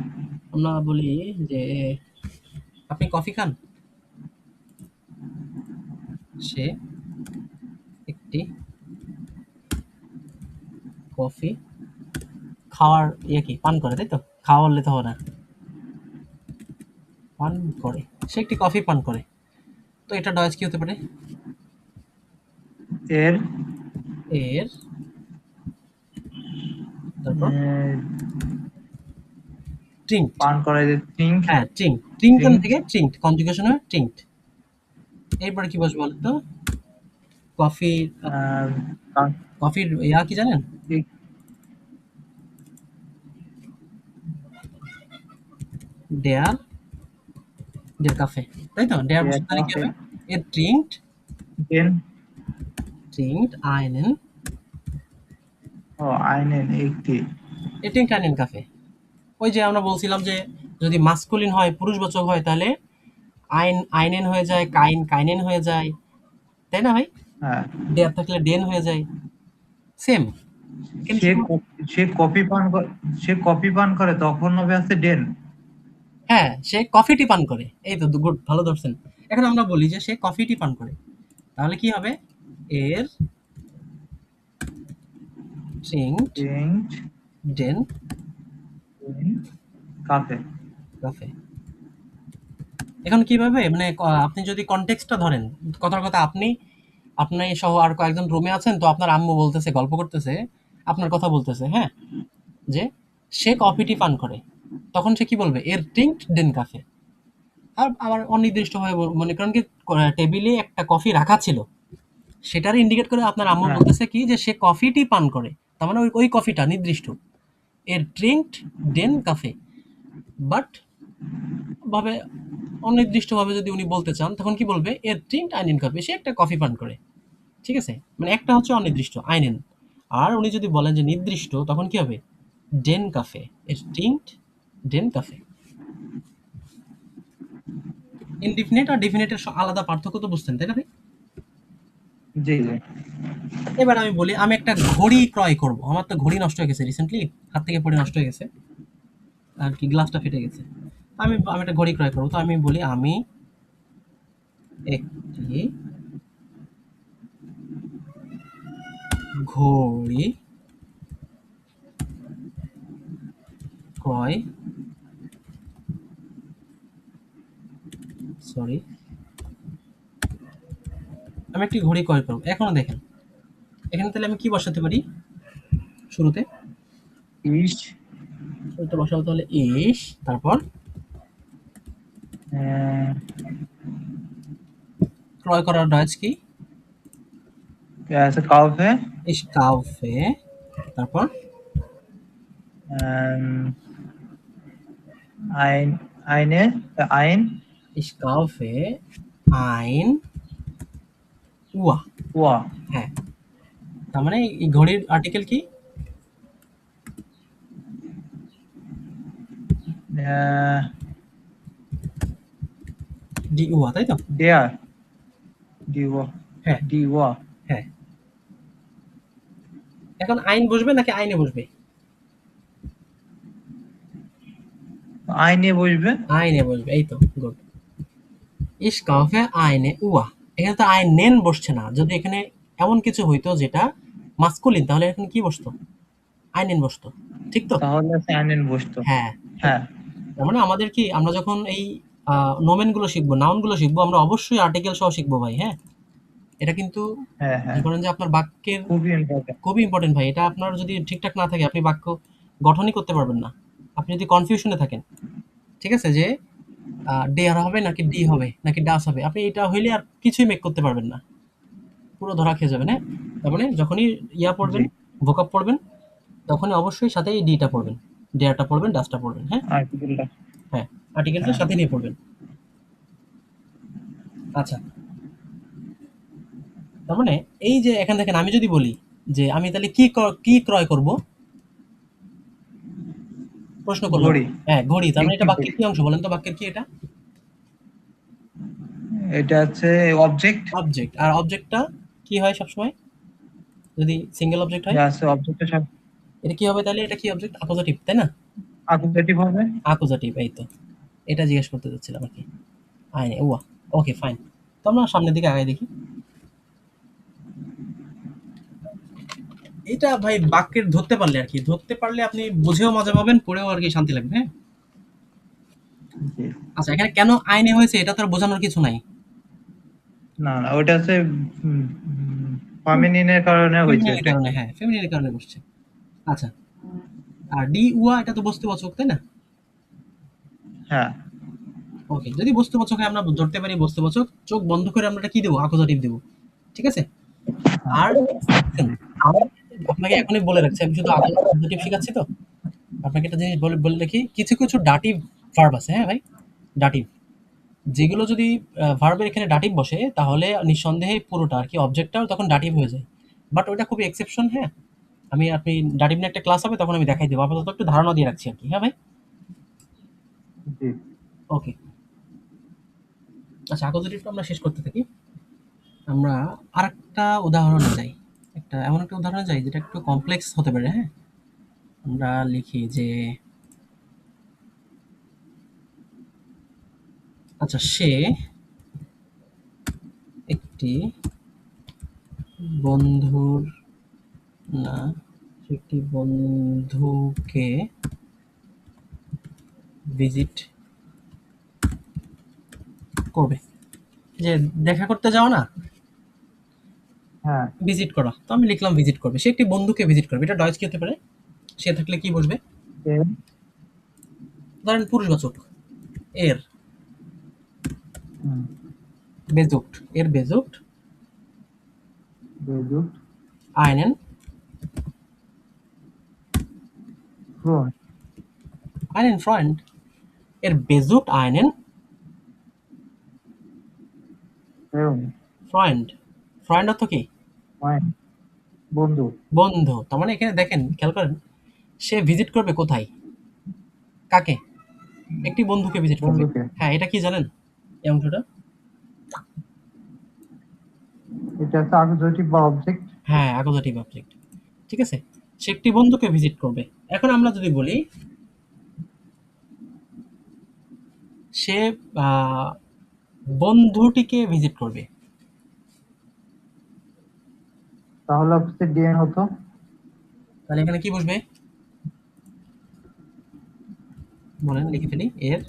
আমরা বলি যে আপনি কফি খান? সে একটি কফি খাওয়ার কি পান করে, তাই তো? খাওয়া বললে তো হবে না, পান করে। সে একটি কফি পান করে। তো এটা ডয়েজ কি হতে পারে? এর এর, তারপর ট্রিঙ্কড। পান করে যে থিঙ্ক হ্যাঁ, ট্রিঙ্ক। ট্রিঙ্কন থিঙ্ক থেকে ট্রিঙ্কড কনজুগেশন হয় ট্রিঙ্কড। এরপরে কি বসবে বলতো? কফি, কফির কি জানেন? ডেয়ার, ডেয়ার কাফে, তাই তো? ডেয়ার বসে তাহলে কি হবে? এর ট্রিঙ্কড, দেন ট্রিঙ্কড আইনেন, ও আইনেন একটি। এ ট্রিঙ্কড আইনেন কাফে। ওই যে আমরা বলছিলাম যে যদি মাস্কুলিন হয়, পুরুষবাচক হয়, তাহলে আইনেন হয়ে যায়, কাইনেন হয়ে যায়, তাই না ভাই? হ্যাঁ ডেয়ার থাকলে ডেন হয়ে যায়। সেম। এখানে সে শুধু সে কফি পান সে কফি পান করে তখন হবে আছে ডেন। হ্যাঁ, সে কফিটি পান করে। এই তো গুড, ভালো ধরছেন। এখন আমরা বলি যে সে কফিটি পান করে। তাহলে কি হবে? এর ট্রিঙ্কড ড্রিঙ্ক ডেন কাফে। কাফে। এখন কিভাবে মানে আপনি যদি কনটেক্সটটা ধরেন, কথার কথা আপনি আপনি সহ আর কয়েকজন রুমে আছেন, তো আপনার আম্মু বলতেছে, গল্প করতেছে, আপনার কথা বলতেছে, হ্যাঁ? যে সে কফিটি পান করে। তখন সে কি বলবে? এর ট্রিঙ্কড ডেন কাফে। আর আবার অনির্দিষ্টভাবে মনে করেন কি টেবিলে একটা কফি রাখা ছিল। সেটার ইন্ডিকেট করে আপনার আম্মু হ্যাঁ, বলতেছে কি যে সে কফিটি পান করে। তার মানে ওই কফিটা নির্দিষ্ট। এর ট্রিঙ্কড ডেন কাফে। বাট ভাবে অনির্দিষ্টভাবে যদি উনি বলতে চান তখন কি বলবে? এর ট্রিঙ্কড আইনেন কাফে। সে একটা কফি পান করে। ঠিক আছে? মানে একটা হচ্ছে অনির্দিষ্ট আইনেন। আর উনি যদি বলেন যে নির্দিষ্ট তখন কি হবে? ডেন কাফে। এর ট্রিঙ্কড ডেন কাফে। ইনডিফিনিট আর ডেফিনিটের আলাদা পার্থক্য তো বুঝতেন, তাই না ভাই? জি জি। এবার আমি বলি আমি একটা ঘড়ি ক্রয় করব। আমার তো ঘড়ি নষ্ট হয়ে গেছে রিসেন্টলি। হাত থেকে পড়ে নষ্ট হয়ে গেছে। আর কি গ্লাসটা ফেটে গেছে। আমি আমি একটা ঘড়ি ক্রয় করব। তো আমি বলি আমি একটি ঘড়ি ক্রয় সরি আমি একটি ঘড়ি ক্রয় করব। এখনো দেখেন। এখানে তাহলে আমি কি বসাতে পারি শুরুতে? ইস, শুরুতে বসাবো তাহলে ইস, তারপর আহ, ক্রয় করার ডয়েজ কি? আছে কাউফে, ইস কাউফে, তারপর আইন, আইনে, আইন, ইস কাউফে আইন উয়া। ওয়া, হ্যাঁ, তার মানে এই ঘড়ির আর্টিকেল কি? আহ, ডি উয়া, তাই তো? দেয়ার, ডিওয়া, হ্যাঁ, ডিওয়া। হ্যাঁ। এখন আইন বসবে নাকি আইনে বসবে? আইনে বসবে। আইনে বসবে, এই তো গুড। ইস কাউফে আইনে উয়া। এখানে তো আইন নেন বসছে না। যদি এখানে এমন কিছু হইতো যেটা মাস্কুলিন তাহলে এখানে কি বসতো? আইনেন বসতো। ঠিক তো? তাহলে আছে আইনেন বসতো। হ্যাঁ, ঠিক। হ্যাঁ, তার মানে আমাদের কি আমরা যখন এই নোমেন গুলো শিখবো, নাউন গুলো শিখবো, আমরা অবশ্যই আর্টিকেল সহ শিখবো ভাই, হ্যাঁ? এটা কিন্তু হ্যাঁ, মনে হ্যাঁ, করেন যে আপনার বাক্যের খুবই ইম্পর্টেন্ট। খুবই ইম্পর্টেন্ট ভাই। এটা আপনার যদি ঠিকঠাক না থাকে আপনি বাক্য গঠনই করতে পারবেন না। আপনি যদি কনফিউশনে থাকেন, ঠিক আছে? যে ডেয়ার হবে নাকি ডি হবে নাকি ডাস হবে। আপনি এটা হইলে আর কিছুই মেক করতে পারবেন না। পুরো ধরা খেয়ে যাবেন, হ্যাঁ? তার মানে যখনই ইয়া জি, পড়বেন, ভোকাব পড়বেন, তখনই অবশ্যই সাথে এই ডিটা পড়বেন। ডেয়ারটা পড়বেন, ডাসটা পড়বেন, হ্যাঁ? আর্টিকেলটা। হ্যাঁ, আর্টিকেলটা হ্যাঁ, সাথে নিয়ে পড়বেন। আচ্ছা, তার মানে এই যে এখান থেকে আমি যদি বলি যে আমি তাহলে কি ক্রয় করব? প্রশ্ন করলাম। ঘড়ি, হ্যাঁ, ঘড়ি। তার মানে একটি এটা বাক্যের ঘড়ি। কি অংশ বলেন তো? বাক্যের কি এটা? এটা হচ্ছে অবজেক্ট। অবজেক্ট। আর অবজেক্টটা কি হয় সবসময়? যদি সিঙ্গেল অবজেক্ট যে হয়? আছে অবজেক্টের সাথে এটা কি হবে তাহলে? এটা কি অবজেক্ট? অ্যাকুজাটিভ, তাই না? আকুজাটিভ হবে। অ্যাকুজাটিভ, এই তো। এটা জিজ্ঞেস করতে চাচ্ছিলাম আরকি। আইনে উয়া। ওকে, ফাইন। তো আমরা সামনের দিকে আগাই দেখি। এটা ভাই বাক্যের ধরতে পারলে আরকি। ধরতে পারলে আপনি বুঝেও মজা পাবেন, পড়েও আরকি শান্তি লাগবে, হ্যাঁ? জি। আচ্ছা, এখানে কেন আইনে হয়েছে এটা তো আর বোঝানোর কিছু নাই। না, না, ওইটা হচ্ছে ফামিনিনের কারণে হয়েছে ফেমিনিনের ওটা। কারণে, হ্যাঁ, ফেমিনিনের কারণে বসছে। আচ্ছা। আর ডি উয়া এটা তো বস্তুবাচক, তাই না? হ্যাঁ, ওকে, যদি বস্তুবাচক হয় আমরা ধরতে পারি বস্তুবাচক। চোখ বন্ধ করে আমরা এটা কি দেবো? অ্যাকুজাটিভ দেবো। ঠিক আছে? আর দেখেন, আমি আপনাকে এখনই বলে রাখছি, আমি শুধু অ্যাকুজাটিভ শিখাচ্ছি তো। আপনাকে একটা জিনিস বলে বলে রাখি, কিছু, কিছু ডাটিভ ভার্ব আছে, হ্যাঁ ভাই? ডাটিভ। যেগুলো যদি ভার্বের এখানে ডাটিভ বসে তাহলে নিঃসন্দেহে পুরোটা আরকি অবজেক্টটাও তখন ডাটিভ হয়ে যায়। বাট ওইটা খুবই এক্সেপশন, হ্যাঁ? আপনি ডাটিভ নিয়ে একটা ক্লাস হবে তখন আমি দেখাই দেব। আপাতত একটু ধারণা দিয়ে রাখছি আরকি। হ্যাঁ ভাই? জি। ওকে। আচ্ছা, অ্যাকুজাটিভটা আমরা শেষ করতে থাকি। আমরা আরেকটা উদাহরণে যাই। এমন একটা উদাহরণে যাই যেটা একটু কমপ্লেক্স হতে পারে, হ্যাঁ? আমরা লিখি যে আচ্ছা সে একটি বন্ধুর না, সে একটি বন্ধুকে ভিজিট করবে, যে দেখা করতে যাও না, হ্যাঁ, ভিজিট করা, তো আমি লিখলাম ভিজিট করবে, সে একটি বন্ধুকে ভিজিট করবে, এটা ডয়েজ কি হতে পারে, সে থাকলে কি বসবে, এর ধরেন পুরুষবাচক, এর হুম, বেজুক্ট, এর বেজুক্ট besucht einen Freund, einen Freund, এর বেজুক্ট einen Freund, Freund, Freund অর্থ কি, Freund, বন্ধু, বন্ধু, তার মানে এখানে দেখেন খেয়াল করেন, সে ভিজিট করবে কোথায়, কাকে, একটি বন্ধুকে ভিজিট করবে। বন্ধুকে। হ্যাঁ, এটা কি জানেন এই অংশটা, এটা হচ্ছে অ্যাকুজেটিভ বা অবজেক্ট। হ্যাঁ অ্যাকুজেটিভ অবজেক্ট, ঠিক আছে, সে একটি বন্ধুকে ভিজিট করবে। এখন আমরা যদি বলি সে বন্ধুটিকে ভিজিট করবে, তাহলে হচ্ছে ডেন হতো তাহলে এখানে কি বসবে, বলেন লিখে ফেলি, এর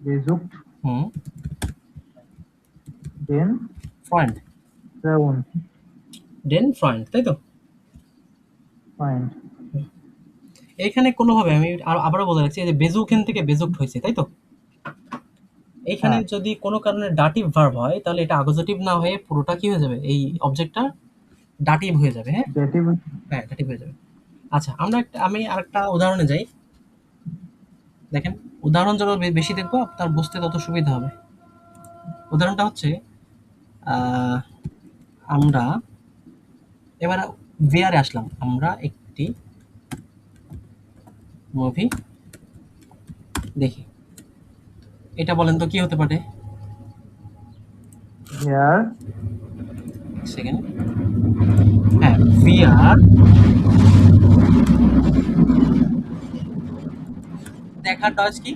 besucht হুম den ফ্রেন্ড, Freund, দেন ফ্রেন্ড, তাই তো। Freund, এখানে কোনোভাবে আমি আবারও বলে রাখছি, এই যে বেজুকেন থেকে বেজুক্ট হয়েছে, তাই তো, এখানে হ্যাঁ, যদি কোনো কারণে ডাটিভ ভার্ব হয় তাহলে এটা আকুজেটিভ না হয়ে পুরোটা কি হয়ে যাবে, এই অবজেক্টটা ডাটিভ হয়ে যাবে, হ্যাঁ, dative হ্যাঁ ডাটিভ হয়ে যাবে। আচ্ছা, আমি আরেকটা উদাহরণে যাই, দেখেন, উদাহরণ যত বেশি দেখবো তার বুঝতে তত সুবিধা হবে। উদাহরণটা হচ্ছে আহ, আমরা এবার ভিআরে আসলাম, আমরা একটি মুভি দেখি, এটা বলেন তো কি হতে পারে, there সেকেন্ড, হ্যাঁ ভিআর দেখার ডজ কি,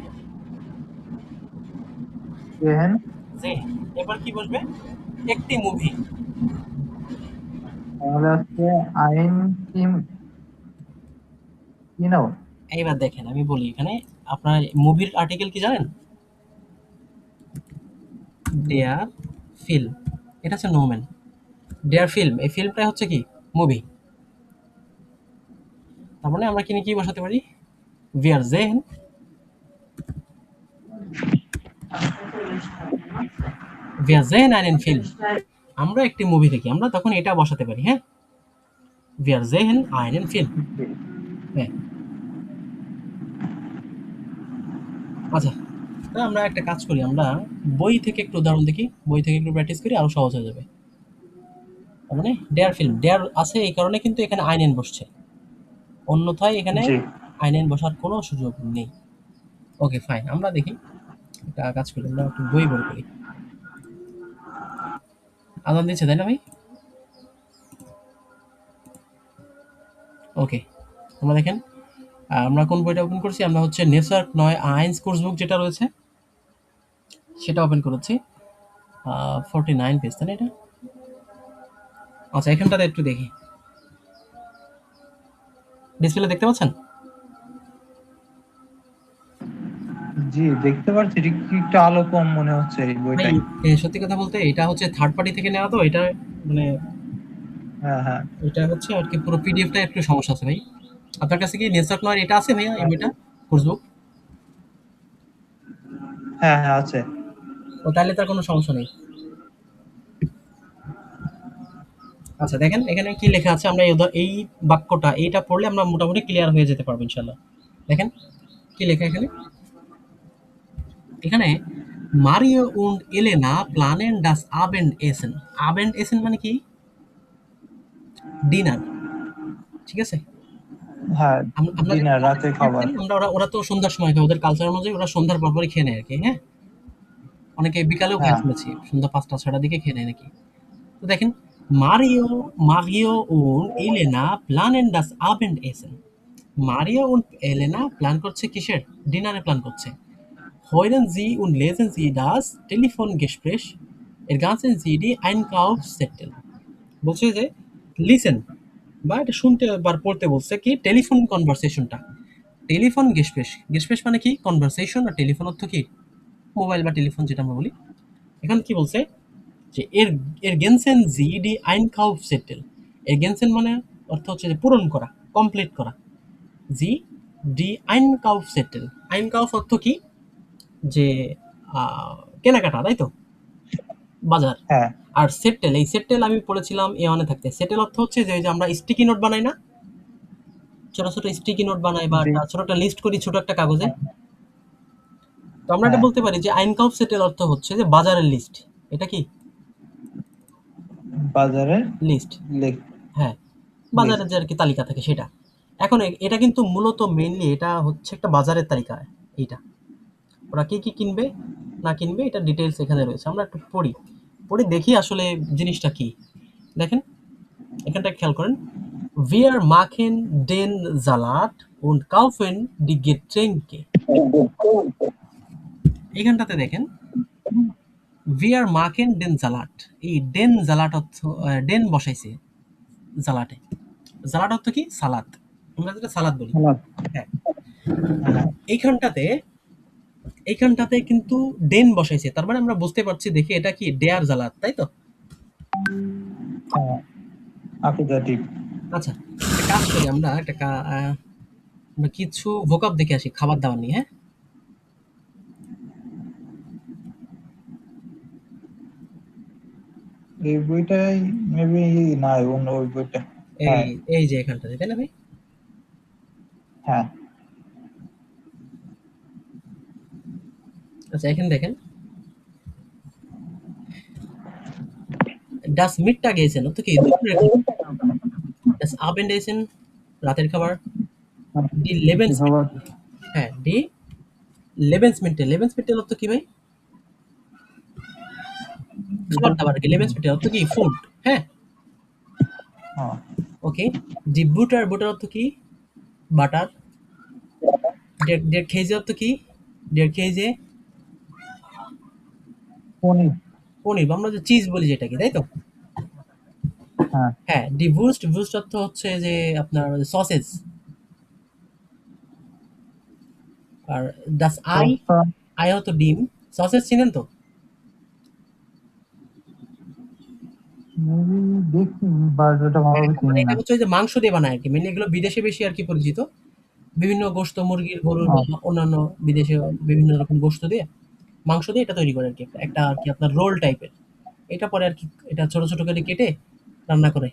sehen যে, এবার কি বসবে, একটি মুভি, তাহলে হচ্ছে ein Team Kino এইবার দেখেন আমি বলি এখানে, আপনার মুভির আর্টিকেল কি জানেন, ডেয়ার ফিল্ম, এটা হচ্ছে নোমেন, ডেয়ার ফিল্ম, এই ফিল্মটা হচ্ছে কি, মুভি, তার মানে আমরা কি বসাতে পারি, ভিআর জেন, ভিআর জেন আইনেন ফিল্ম, আমরা একটি মুভি দেখি, আমরা তখন এটা বসাতে পারি, হ্যাঁ, ভিআর জেন আইনেন ফিল্ম, হ্যাঁ। আচ্ছা, তা আমরা একটা কাজ করি, আমরা বই থেকে একটু উদাহরণ দেখি, বই থেকে একটু প্র্যাকটিস করি, আরো সহজ হয়ে যাবে। তার মানে ডেয়ার ফিল্ম, ডেয়ার আছে এই কারণে কিন্তু এখানে আইনেন বসছে, অন্যথায় এখানে জি। আইনেন বসার কোনো সুযোগ নেই। ওকে ফাইন, আমরা দেখি একটা কাজ করি, আমরা একটু বই বের করি, আদান দিচ্ছে তাই না ভাই, ওকে, আমরা দেখেন, আমরা কোন বইটা ওপেন করছি, আমরা হচ্ছে নেটওয়ার্ক নয় আইন্স কোর্স বুক যেটা রয়েছে সেটা ওপেন করেছি, 49 পেজ, তাই না এটা, আচ্ছা এখানটাতে একটু দেখি, ডিসপ্লে দেখতে পাচ্ছেন, জি, দেখতে পাচ্ছি। এটা কি একটু আলো কম মনে হচ্ছে এই ভাই বইটায়। সত্যি কথা বলতে এটা হচ্ছে থার্ড পার্টি থেকে নেওয়া, তো এটা মানে হ্যাঁ, হ্যাঁ, এটা হচ্ছে আর কি, পুরো পিডিএফটা একটু সমস্যা আছে ভাই। আপনার কাছে কি নেটওয়ার্ক নয় এটা আছে ভাইয়া, এই বইটা কোর্স বুক, হ্যাঁ, হ্যাঁ আছে। ও তাহলে তার কোনো সমস্যা নেই। আচ্ছা দেখেন এখানে কি লেখা আছে, আমরা এই বাক্যটা এইটা পড়লে আমরা মোটামুটি ক্লিয়ার হয়ে যেতে পারবো ইনশাল্লাহ। দেখেন কি লেখা এখানে, এখানে মারিও উন্ড এলেনা প্ল্যানেন ডাস আবেন্ড এসেন, আবেন্ড এসেন মানে কি, ডিনার, ঠিক আছে, হ্যাঁ, আপনাদের ডিনার, আমাদের রাতের খাবার খাবার। খাই আমরা, ওরা ওরা তো সন্ধ্যার সময় খায়, ওদের কালচার অনুযায়ী ওরা সন্ধ্যার পরপরই খেয়ে নেয় আর কি, হ্যাঁ, অনেকে বিকালেও খায় হ্যাঁ, শুনেছি, সন্ধ্যা 5টা 6টার দিকে খেয়ে নেয় নাকি। তো দেখেন, মারিও মারিও উন এলেনা প্ল্যানেন ডাস আবেন্ড এসেন, মারিও উন এলেনা প্ল্যান করছে কিসের, ডিনারে প্ল্যান করছে, Hören Sie und lesen Sie das Telefongespräch, ergänzen Sie die Einkaufszettel, বলছে যে লিসেন বা এটা শুনতে বা পড়তে বলছে কি, টেলিফোন কনভারসেশনটা, টেলিফোন গেসপেশ, গেসপেশ মানে কি, কনভারসেশন, আর টেলিফোন অর্থ কি, মোবাইল বা টেলিফোন যেটা আমরা বলি। এখানে কি বলছে যে এরগেনসেন জি ডি আইনকাউফসেটেল। এরগেনসেন মানে অর্থ হচ্ছে যে পূরণ করা, কমপ্লিট করা। G D আইনকাউফসেটেল। আইনকাউফ অর্থ কি? যে কেনাকাটা, তাই তো? বাজার। হ্যাঁ আর সেটটেল, এই সেটটেল আমি পড়েছিলাম এ1 থাকতে। সেটেল অর্থ হচ্ছে যে ওই যে আমরা স্টিকি নোট বানাই না, ছোট ছোট স্টিকি নোট বানাই বা জি ছোট একটা লিস্ট করি ছোট একটা কাগজে। তো আমরা এটা হ্যাঁ বলতে পারি যে আইনকাউফ সেটেল অর্থ হচ্ছে যে বাজারের লিস্ট। এটা কি? বাজারের লিস্ট। লেখ হ্যাঁ, বাজারের লিস্ট। যে আর কি তালিকা থাকে সেটা। এখন এটা কিন্তু মূলত মেইনলি এটা হচ্ছে একটা বাজারের তালিকা। এইটা ওরা কি কি কিনবে না কিনবে এটা ডিটেলস এখানে রয়েছে। আমরা একটু পড়ি, পড়ে দেখি আসলে জিনিসটা কি। দেখেন এখানটা খেয়াল করেন। Wir machen den Salat und kaufen die Getränke. এখানটাতে দেখেন wir machen den Salat, এই ডেন জালাট অর্থ ডেন বসাইছে জালাটে। জালাট অর্থ কি? সালাদ। আমরা যেটা সালাদ বলি। সালাদ। হ্যাঁ, হ্যাঁ এইখানটাতে এইখানটাতে কিন্তু ডেন বসাইছে, তার মানে আমরা বুঝতে পারছি দেখি এটা কি ডেয়ার জালাদ, তাই তো? হ্যাঁ আকিদাটিভ। আচ্ছা, একটা কাজ করি আমরা, আমরা কিছু ভোকাব দেখে আসি খাবার দাবার নিয়ে, হ্যাঁ? এই বইটাই মেবি নাই, অন্য ওই বইটা। এই হ্যাঁ এই যে এখানটাতে, তাই না ভাই? হ্যাঁ আচ্ছা, এখানে দেখেন ডাস মিটটা গেছেন তো কি দুপুরের খাবার, ডাস আবেন্ডেছেন রাতের খাবার, ডি লেবেন্স খাবার। হ্যাঁ ডি লেবেন্স মিন্টে, লেবেন্স মিন্টের অর্থ কি ভাই? খাবার দাবার আর কি। লেবেন্স মিন্টের অর্থ কি? ফুড। হ্যাঁ, হ্যাঁ ওকে। ডি বুটার, বুটার অর্থ কি? বাটার। ডের খেজে অর্থ কি? ডের খেজে পনির। পনির, বা আমরা যে চিজ বলি যেটাকে, তাই তো? হ্যাঁ হ্যাঁ, ডি ভুস্ট, ভুস্ট অর্থ হচ্ছে যে আপনার সসেজ। আর দাস আই, সস্তা। আই হতো ডিম। সসেজ চিনেন তো? মেবি দেখছি, বাট ওটা ভালোভাবে মানে চিনি এটা না। হচ্ছে ওই যে মাংস দিয়ে বানায় আরকি। মেইনলি এগুলো বিদেশে বেশি আরকি পরিচিত। বিভিন্ন গোশত মুরগির, গরুর ও, বা অন্যান্য বিদেশে বিভিন্ন রকম গোশত দিয়ে, মাংস দিয়ে এটা তৈরি করে আরকি। একটা আরকি আপনার রোল টাইপের। এটা পরে আরকি এটা ছোট, ছোট করে কেটে রান্না করে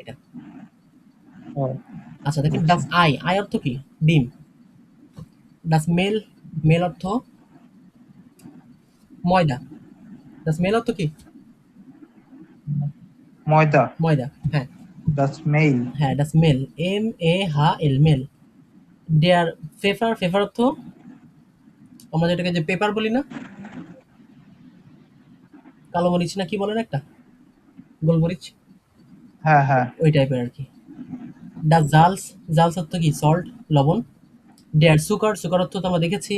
এটা। ও, আচ্ছা দেখেন বুঝছি। ডাস আই, আই অর্থ কি? ডিম। ডাস মেল, মেল অর্থ ময়দা। ডাস মেল অর্থ কি? ময়দা। ময়দা। হ্যাঁ, দ্য মেইল। হ্যাঁ ডাস mail, M A Ha L mail. দেয়ার ফেফার, ফেফার অর্থ আমরা যেটাকে যে পেপার বলি না? কালো মরিচ না কি বলেন একটা? গোলমরিচ। হ্যাঁ হ্যাঁ ওই টাইপের আরকি। ডাস জালস, জালস অর্থ কি? সল্ট, লবণ। দেয়ার সুগার, সুগার অর্থ তো আমরা দেখেছি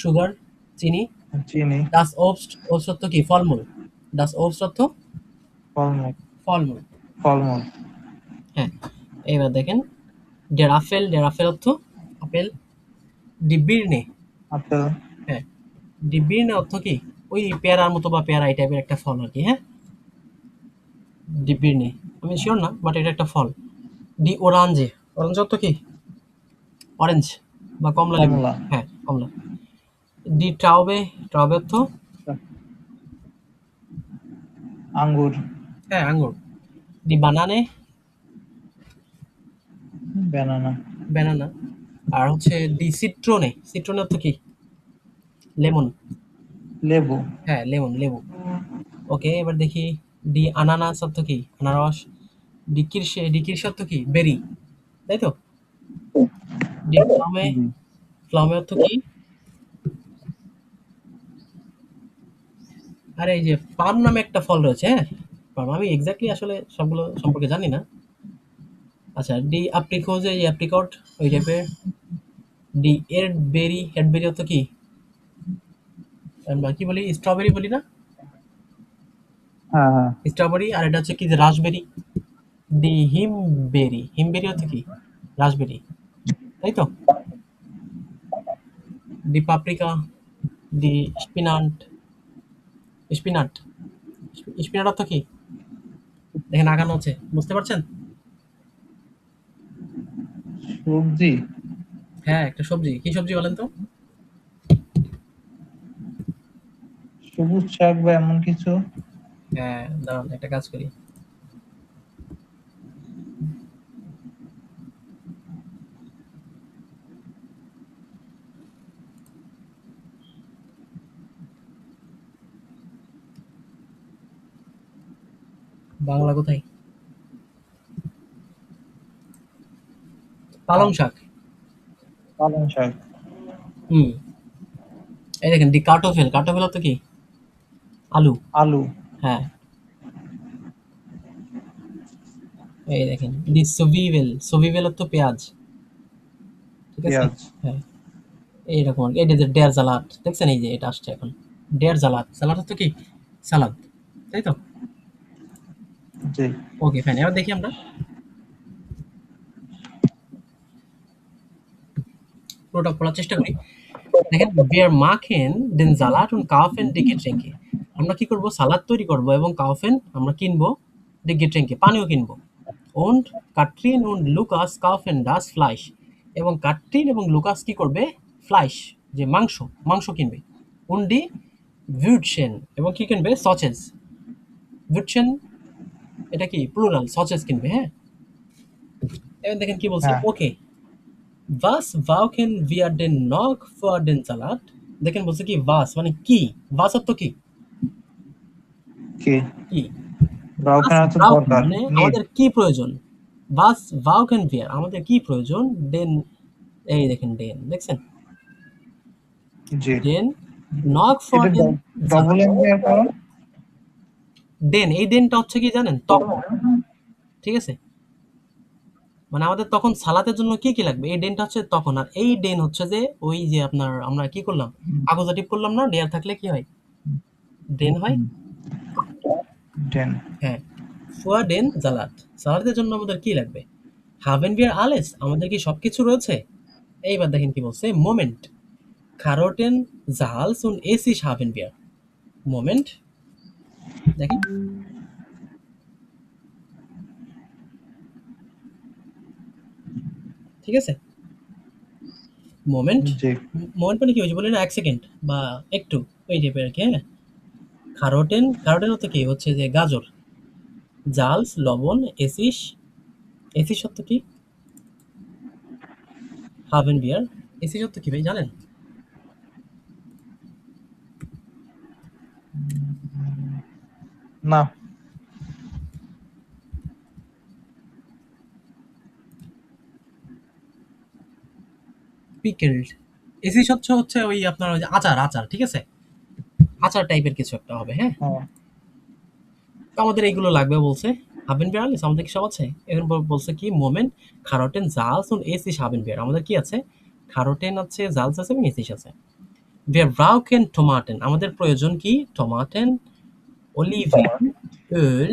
সুগার, চিনি। চিনি। ডাস ওবস্ট, ওবস্ট অর্থ কি? ফলমূল। ডাস ওবস্ট অর্থ ফলমূল। ফলমূল। ফলমূল। হ্যাঁ, এবার দেখেন ডের আপেল, ডের আপেল অর্থ আপেল। ডি বিরনে, আপেল। হ্যাঁ, ডি বিরনে অর্থ কি? ওই পেয়ারার মতো বা পেয়ারা এই টাইপের একটা ফল আরকি, হ্যাঁ? ডি বিরনে, আমি শিওর না বাট এটা একটা ফল। ডি ওরাঞ্জে, অরেঞ্জ অর্থ কি? অরেঞ্জ বা কমলা লেবু। কমলা। হ্যাঁ, কমলা। ডি ট্রাউবে, ট্রাউবে অর্থ আঙ্গুর। হ্যাঁ আঙ্গুর। ডি বানানে, ব্যানানা। ব্যানানা। আর হচ্ছে ডি সিট্রোনে, সিট্রোনে অর্থ কি? লেমন। লেবু। হ্যাঁ, লেমন, লেবু। ওকে, এবার দেখি ডি আনানাস অর্থ কি? আনারস। ডি কিরসে, ডি কিরসে অর্থ কি? বেরি, তাই তো? ডি ফ্লামে, জি। ফ্লামে অর্থ কি? আরে এই যে পাম নামে একটা ফল রয়েছে, হ্যাঁ? পাম, আমি এক্স্যাক্টলি আসলে সবগুলো সম্পর্কে জানি না। আচ্ছা, ডি আপ্রিকোজে, এই অ্যাপ্রিকট ওই টাইপের। ডি এডবেরি, এডবেরি অর্থ কি? আমরা কি বলি? স্ট্রবেরি বলি না? হ্যাঁ হ্যাঁ স্ট্রবেরি। আর এটা হচ্ছে কি যে রাসবেরি। ডি হিমবেরি, হিমবেরি অর্থ কি? রাসবেরি, তাই তো? ডি পাপরিকা, দি স্পিনাট স্পিনাট স্পিনাট অর্থ কি? দেখেন আগানো আছে, বুঝতে পারছেন? সবজি, হ্যাঁ, একটা সবজি। কি সবজি বলেন তো? সবুজ শাক বা এমন কিছু। হ্যাঁ, দাঁড়ান একটা কাজ করি। বাংলা কোথায়? পালং শাক। পালং শাক, হুম। এই দেখেন দি কার্টোফেল। কার্টোফেল অর্থ কি? আলু। আলু, হ্যাঁ। এই দেখেন দি সভিভেল। সভিভেল অর্থ পেঁয়াজ। ঠিক আছে? পেঁয়াজ। হ্যাঁ। এইরকম আর কি। এই যে ডেয়ার সালাদ দেখছেন, এই যে এটা আসছে এখন। ডেয়ার সালাদ। সালাদ অর্থ কি? সালাদ। তাই তো? জি। Okay fine. এবার দেখি আমরা পুরোটা পড়ার চেষ্টা করি। দেখেন wir machen den Salat und kaufen die Getränke। আমরা কি করব? সালাদ তৈরি করব এবং kaufen আমরা কিনবো die Getränke পানীয় কিনবো। Und Katrin und Lukas kaufen das Fleisch। এবং কাটরিন এবং লুকাস কি করবে? ফ্লাইশ, যে মাংস, মাংস কিনবে। Und die Würstchen এবং কি কিনবে? সসেজ। Würstchen এটা কি? প্লুরাল, সসেজ কিনবে, হ্যাঁ? এবার দেখেন কি বলছে? হ্যাঁ। ওকে। Was brauchen wir denn noch für den Salat? দেখেন বলছে কি was মানে কি? was অর্থ কি? কি? কি? was ব্রাউকেন হচ্ছে brauchen দরকার, মানে নিড। আমাদের কি প্রয়োজন? was brauchen wir আমাদের কি প্রয়োজন? den এই দেখেন den দেখছেন? জি। den noch für এটা den ডবল Salat। এম দেওয়ার কারণ? den এই denটা হচ্ছে কি জানেন? তখন। ঠিক আছে? মানে আমাদের তখন সালাতের জন্য কি লাগবে? এই ডেনটা হচ্ছে তখন। আর এই ডেন হচ্ছে যে ওই যে আপনার আমরা কি করলাম? কাগজাটিভ করলাম না? ডেয়ার থাকলে কি হয়? ডেন হয়। ডেন। হ্যাঁ। ফুয়া ডেন জালাত। সালাতের জন্য আমাদের কি লাগবে? হাভেন বিয়ার আলেস আমাদের কি সবকিছু রয়েছে? এইবার দেখেন কি বলছে? মোমেন্ট কারোটেন জাহালস উন এসিস হাভেন বিয়ার। মোমেন্ট দেখেন ঠিক আছে? মোমেন্ট জি। মোমেন্ট মানে কি? ওই যে বলি না ১ সেকেন্ড বা একটু, ওই টাইপের আরকি, হ্যাঁ? কারোটেন, কারোটেন অর্থ কি? হচ্ছে যে গাজর। জালস লবণ, এসিস, এসিস অর্থ কি? হাভেন বিয়ার। এসিস অর্থ কি ভাই জানেন? না। পিকেলড। এসিস হচ্ছে ওই আপনার ওই যে আচার, আচার, ঠিক আছে? আচার টাইপের কিছু একটা হবে, হ্যাঁ? হ্যাঁ। তো আমাদের এইগুলো লাগবে বলছে। হাবেন বিয়ার আনলিস আমাদের কি সব আছে? এখন বলছে কি? মোমেন্ট কারোটেন জালস und এসিস হাবেন বিয়ার। আমাদের কি আছে? কারোটেন আছে, জালস আছে এবং এসিস আছে। Wir brauchen Tomaten আমাদের প্রয়োজন কি? টমাটেন, Oliven, Öl,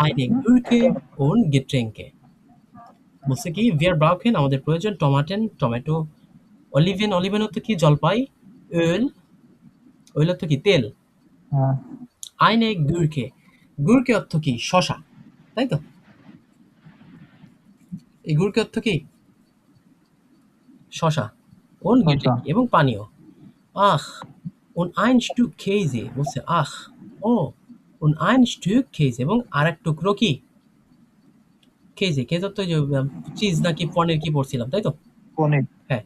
eine Gurke und Getränke। বলছে কি? Wir brauchen আমাদের প্রয়োজন টমাটেন, টমেটো, অলিভেন, অলিভেন অর্থ কি? জলপাই, ওয়েল, ওয়েল অর্থ কি? তেল, হ্যাঁ। eine Gurke, গুরকে অর্থ কি? শশা, তাই তো? এই গুরকে অর্থ কি? শশা। und শসা। Getränke এবং পানীয়। আহ und ein Stück Käse বলছে আহ, ও und ein Stück Käse এবং আরেক টুকরো কি? Käse, Käse অর্থ ওই যে চিজ নাকি পনির কি পড়ছিলাম, তাই তো? পনির। হ্যাঁ।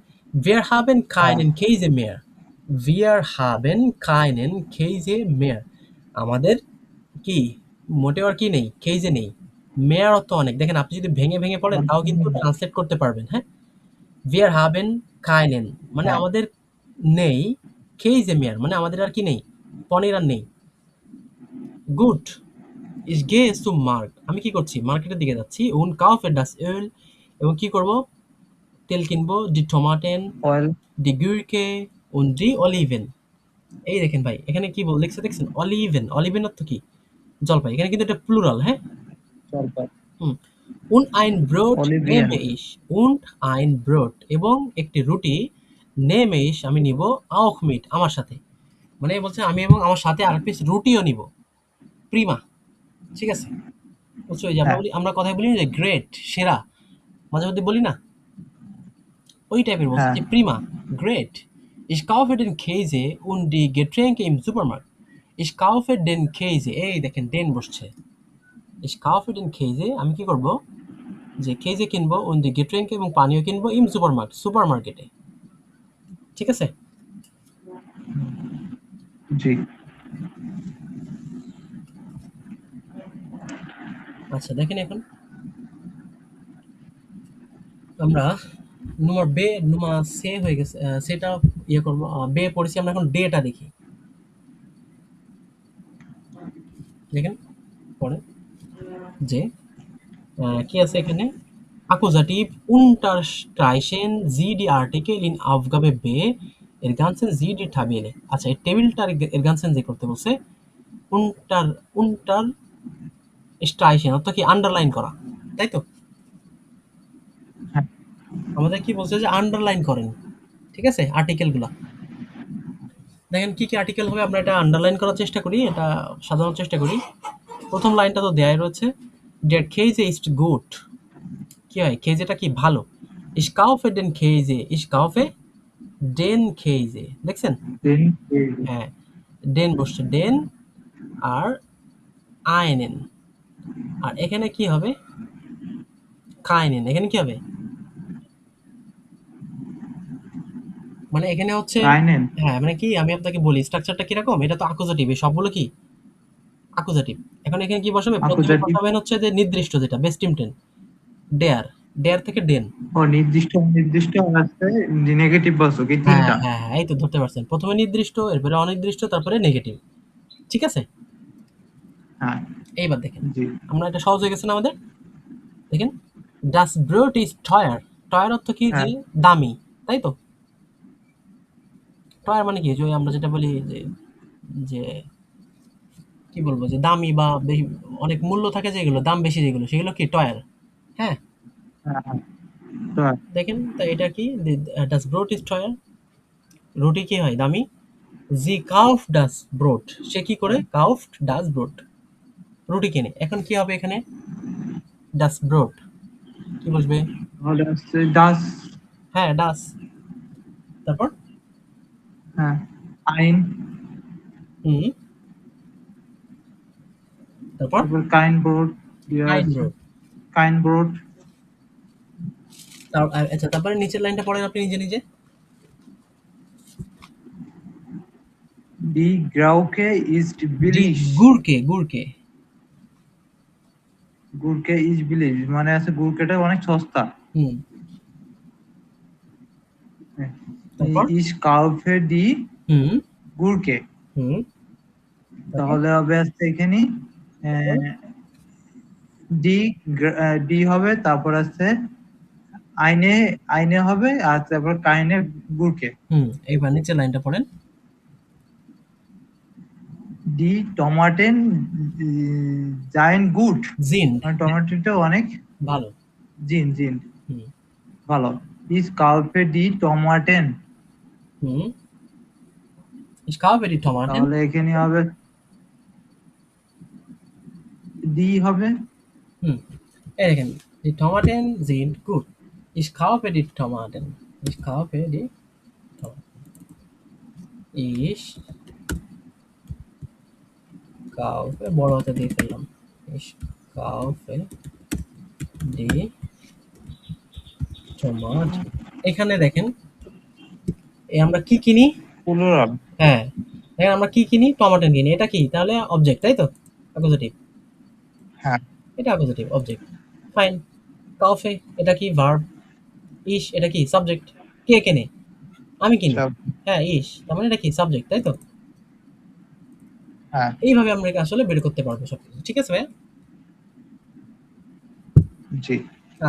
Wir haben হ্যাঁ। keinen Käse mehr। Wir haben keinen Käse mehr। আমাদের কি? মোটেও আর কি নেই? Käse নেই। mehr অর্থ অনেক। দেখেন আপনি যদি ভেঙে, ভেঙে পড়েন তাও কিন্তু ট্রান্সলেট করতে পারবেন, হ্যাঁ? Wir haben keinen মানে হ্যাঁ। আমাদের নেই। Käse mehr মানে আমাদের আর কি নেই? পনির আর নেই। Gut, ich gehe zum Markt। আমি কি করছি? মার্কেটের দিকে যাচ্ছি। und kaufe das Öl এবং কি করব? তেল কিনবো। Die Tomaten, oil. die Gurke und die Oliven। এই দেখেন ভাই, এখানে কি লিখছে দেখছেন? অলিভেন। অলিভেন অর্থ কি? জলপাই। এখানে কিন্তু এটা প্লুরাল, হ্যাঁ? জলপাই। হুম। Und ein Brot অলিভিয়ান। nehme ich। und ein Brot এবং একটি রুটি nehme ich আমি নিব auch mit আমার সাথে। মানে বলছে আমি এবং আমার সাথে আর পিস রুটিও নিব, প্রিমা, ঠিক আছে? বুঝছো? ওই যে আমরা হ্যাঁ বলি, আমরা কথায় বলি না যে গ্রেট, সেরা, মাঝে মধ্যে বলি না, ওই টাইপের বলছে হ্যাঁ যে Prima, great, ich kaufe den Käse und die Getränke im Supermarkt, ich kaufe den Käse, এই দেখেন ডেন বসছে, ich kaufe den Käse, আমি কি করব, যে কেজে কিনবো und die Getränke এবং পানীয় কিনবো im Supermarkt, সুপারমার্কেটে, ঠিক আছে? জি আচ্ছা দেখেন এখন আমরা নুমার বে নুমা সে হয়ে গেছে, সেটা ইয়ে করবো, বে পড়েছি আমরা, এখন ডেটা দেখি, দেখেন পরে যে কি আছে এখানে, Akkusativ unterstreichen Sie die Artikel in Aufgabe B, ergänzen Sie die Tabelle, আচ্ছা এই টেবিলটার ergänzen যে করতে বলছে, unter unterstreichen অর্থ কি, আন্ডারলাইন করা, তাই তো? হ্যাঁ আমাদের কি বলছে যে আন্ডারলাইন করেন, ঠিক আছে, আর্টিকেল গুলা। দেখেন কি কি আর্টিকেল হবে, আমরা এটা আন্ডারলাইন করার চেষ্টা করি, এটা সাজানোর চেষ্টা করি। প্রথম লাইনটা তো দেয়াই রয়েছে, der Käse ist gut, কি হয়, কেজেটা কি ভালো, ich kaufe den Käse, ich kaufe den Käse, দেখছেন? দেন হ্যাঁ, den বসছে, den আর einen, আর এখানে কি হবে, keinen, এখানে কি হবে, মানে এখানে হচ্ছে, কাইনেন হ্যাঁ মানে কি, আমি আপনাকে বলি স্ট্রাকচারটা কিরকম, এটা তো অ্যাকুজাটিভ, এই সবগুলো কি অ্যাকুজাটিভ। এখন এখানে কি বসাবে, প্রথমে আকুজাটিভ বসাবেন হচ্ছে যে নির্দিষ্ট, যেটা বেস্ট ইমটেন, ডেয়ার, ডেয়ার থেকে ডেন। ও নির্দিষ্ট নির্দিষ্ট আছে নেগেটিভ বাচক এই হ্যাঁ তিনটা হ্যাঁ হ্যাঁ, এই তো ধরতে পারছেন, প্রথমে নির্দিষ্ট, এরপরে অনির্দিষ্ট, তারপরে নেগেটিভ, ঠিক আছে? হ্যাঁ এইবার দেখেন, জি আমরা এটা সহজ হয়ে গেছে না আমাদের, দেখেন, ডাস ব্রোট ইজ টয়ার, টয়ার অর্থ কি, যে হ্যাঁ দামি, তাই তো? টয়ার মানে কি, যে ওই আমরা যেটা বলি যে, যে কি বলবো, যে দামি বা অনেক মূল্য থাকে যেগুলো, দাম বেশি যেগুলো, সেগুলো কি টয়ার, হ্যাঁ। হ্যাঁ হ্যাঁ, তো দেখেন তো এটা কি, ডাস ব্রোট ইজ টয়ার, রুটি কি হয়, দামি, জি কাউফ ডাস ব্রোট, সে কি করে, কাউফ ডাস ব্রোট, রুটি কিনে। এখন কি হবে এখানে, ডাস ব্রোট কি বসবে, তাহলে হচ্ছে ডাস হ্যাঁ ডাস, তারপর হ্যাঁ আইন হুম, তারপর তারপর কাইন বোর্ড দেওয়া কাইন আছে ব্রোট, কাইন বোর্ড আচ্ছা তারপরে নিচের লাইনটা পড়েন আপনি নিজে নিজে, ডি গ্রাউকে ইস্ট ডি বিলিশ গুড়কে, গুড়কে, গুড়কে ইস্ট বিলিশ মানে আছে গুড়কেটা অনেক সস্তা হুম, তারপর ইস কাউফে ডি হুম, গুড়কে হুম, তারপর তাহলে হবে আছে এখানে তারপর ডি ডি হবে তারপর আছে আইনে আইনে হবে আর তারপর কাইনে গুড়কে হুম, এইবার নিচের লাইনটা পড়েন, ডি টমাটেন জায়েন্ট গুড জিন্ড, মানে টমেটোটা অনেক ভালো, জিন জিন হুম, ভালো ইস কাউফে ডি টমাটেন হুম, ich kaufe die Tomaten, তাহলে এখানে হবে ডি হবে হুম, এই দেখেন, die Tomaten sind gut, ich kaufe die Tomaten, ich kaufe die Tomaten, ich kaufe, বড় হাতে দিয়ে ফেললাম, ich kaufe die Tomaten, এখানে দেখেন, আমরা কি কিনি, প্লুরাল হ্যাঁ, দেখেন আমরা কি কিনি, টমাটো কিনি, এটা কি তাহলে অবজেক্ট, তাই তো, অ্যাকুজেটিভ, হ্যাঁ এটা অ্যাকুজেটিভ অবজেক্ট, ফাইন। কাউফে এটা কি ভার্ব, ইস এটা কি সাবজেক্ট, কে কেনে, আমি কিনি, সব হ্যাঁ ইস, তার মানে এটা কি সাবজেক্ট, তাই তো? হ্যাঁ এইভাবে আমরা আসলে বের করতে পারবো সবকিছু, ঠিক আছে ভাইয়া? জি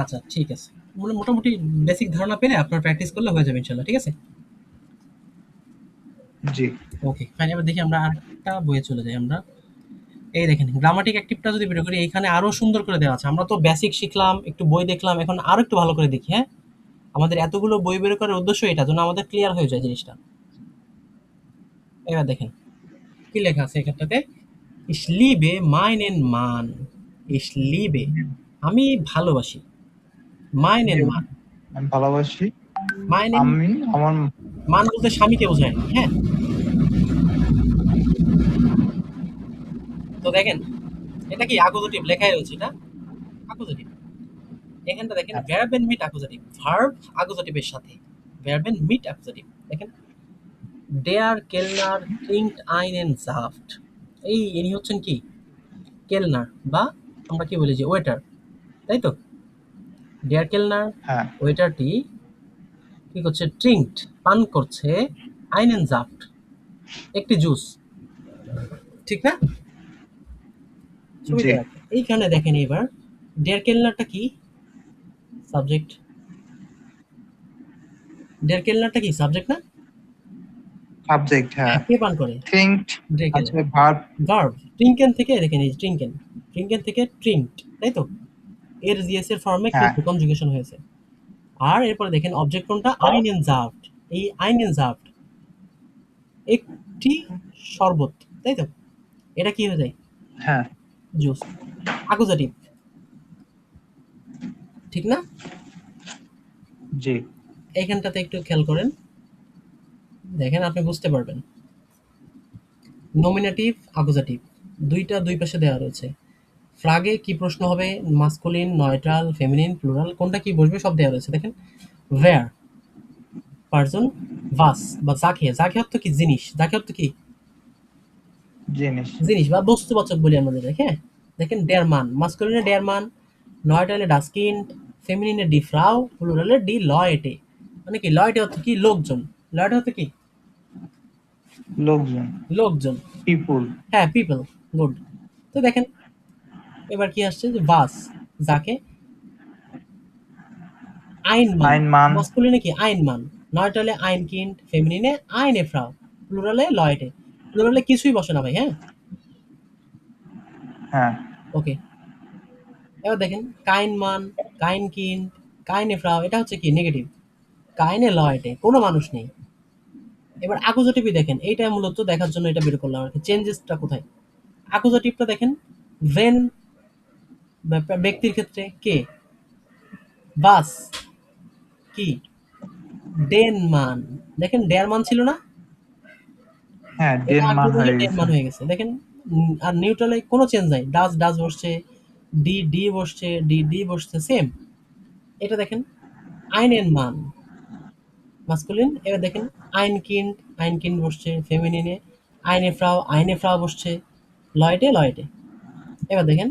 আচ্ছা ঠিক আছে, মোটামুটি বেসিক ধারণা পেলে আপনার প্র্যাকটিস করলে হয়ে যাবে ইনশাল্লাহ, ঠিক আছে? জি ওকে ফাইন, এবার দেখি আমরা আরেকটা বইয়ে চলে যাই আমরা, এই দেখেন গ্রামাটিক অ্যাক্টিভটা যদি বের করি, এখানে আরো সুন্দর করে দেওয়া আছে, আমরা তো বেসিক শিখলাম, একটু বই দেখলাম, এখন আরো একটু ভালো করে দেখি, হ্যাঁ? আমাদের এতগুলো বই বের করার উদ্দেশ্য এটা, যেন আমাদের ক্লিয়ার হয়ে যায় জিনিসটা। এবার দেখেন কি লেখা আছে এখানটাতে, ich liebe meinen Mann, ich liebe আমি ভালোবাসি, যে meinen Mann, আমি ভালোবাসি, meinen আমি আমার মান বলতে স্বামীকে বোঝায় আর কি, হ্যাঁ। তো দেখেন এটা কি অ্যাকুজেটিভ লেখাই রয়েছে, এটা অ্যাকুজেটিভ। এখানটা দেখেন ভার্বেন মিট অ্যাকুজেটিভ, ভার্ব অ্যাকুজেটিভের সাথে, ভার্বেন মিট অ্যাকুজেটিভ। দেখেন ডেয়ার কেলনার ট্রিঙ্কড আইনেন জাফট, এই ইনি হচ্ছেন কি কেলনার, বা আমরা কি বলি যে ওয়েটার, তাই তো। ডেয়ার কেলনার হ্যাঁ ওয়েটারটি কি করছে, ট্রিঙ্কড পান করছে, আইনেন জাফট একটি জুস, ঠিক না? জি ছবিতে আছে এইখানে দেখেন এবার ডেয়ার কেলনারটা কি সাবজেক্ট, ডেয়ার কেলনারটা কি সাবজেক্ট না? সাবজেক্ট, হ্যাঁ কে পান করে? থিঙ্কড ডেয়ার আছে কেলনার ভার্ব। ভার্ব, ট্রিঙ্কেন থেকে দেখেন এই ট্রিঙ্কেন, ট্রিঙ্কেন থেকে ট্রিঙ্কড, তাই তো। এর জিএস এর ফর্মে হ্যাঁ কিন্তু কনজুগেশন হয়েছে। আর এরপরে দেখেন অবজেক্ট কোনটা, আইনেন জাফট, এই আইনেন জাফট একটি শরবত, তাই তো। এটা কি হয়ে যায়, হ্যাঁ জুস, অ্যাকুজাটিভ, ঠিক না? জি এইখানটাতে একটু খেয়াল করেন, দেখেন আপনি বুঝতে পারবেন। নমিনেটিভ অ্যাকুজাটিভ দুইটা দুই পাশে দেওয়া রয়েছে। ফ্রাগে কি প্রশ্ন হবে, মাস্কুলিন, নয়ট্রাল, ফেমিনিন, প্লুরাল, কোনটা কি বসবে সব দেওয়া রয়েছে। দেখেন ওয়্যার, পারসন, ভাস বা যাকে, যাকে অর্থ কি জিনিস, যাকে অর্থ কি জিনিস। জিনিস বা বস্তুবাচক বলি আমরা যেটা, হ্যাঁ। দেখেন ডেয়ার মান, মাস্কুলিনে ডেয়ার মান, নয়টালে ডাস্কিন্ড, ফেমিনিনে ডি ফ্রাউ, প্লুরালে ডি লয়েটে। মানে কি লয়েটে অর্থ কি লোকজন, লয়েটে অর্থ কি লোকজন, লোকজন, পিপুল। হ্যাঁ পিপল, গুড। তো দেখেন এবার কি আসছে যে ভাস, যাকে, আইন মান, আইন মান। মাস্কুলিনে কি আইন মান, নয়টালে আইন কিন্ড, ফেমিনিনে আইনে ফ্রাউ, প্লুরালে লয়েটে। প্লুরালে কিছুই বসে না ভাই, হ্যাঁ। হ্যাঁ ওকে, এবার দেখেন কাইন মান, কাইন কিন্ড, কাইনে ফ্রাউ, এটা হচ্ছে কি নেগেটিভ, কাইনে লয়েটে কোনো মানুষ নেই। এবার অ্যাকুজাটিভই দেখেন, এইটা মূলত দেখার জন্য এটা বের করলাম আর কি, চেঞ্জেসটা কোথায়। অ্যাকুজাটিভটা দেখেন ভেন ব্যক্তির ক্ষেত্রে কে, বাস কি, ডেন মান, দেখেন ডেয়ার মান ছিল না, হ্যাঁ এটা ডেন মান আগ্রহ হয়ে হয়ে ডেন গেছে। মান হয়ে গেছে দেখেন। আর নিউট্রালে কোনো চেঞ্জ নাই, ডাজ ডাজ বসছে, ডি ডি বসছে, ডি ডি বসছে সেম। এটা দেখেন আইনের মান মাস্কুলিন, এবার দেখেন আইন কিন্ড বসছে ফেমিনিনে, আইনে ফ্রাউ বসছে, লয়েটে লয়েটে। এবার দেখেন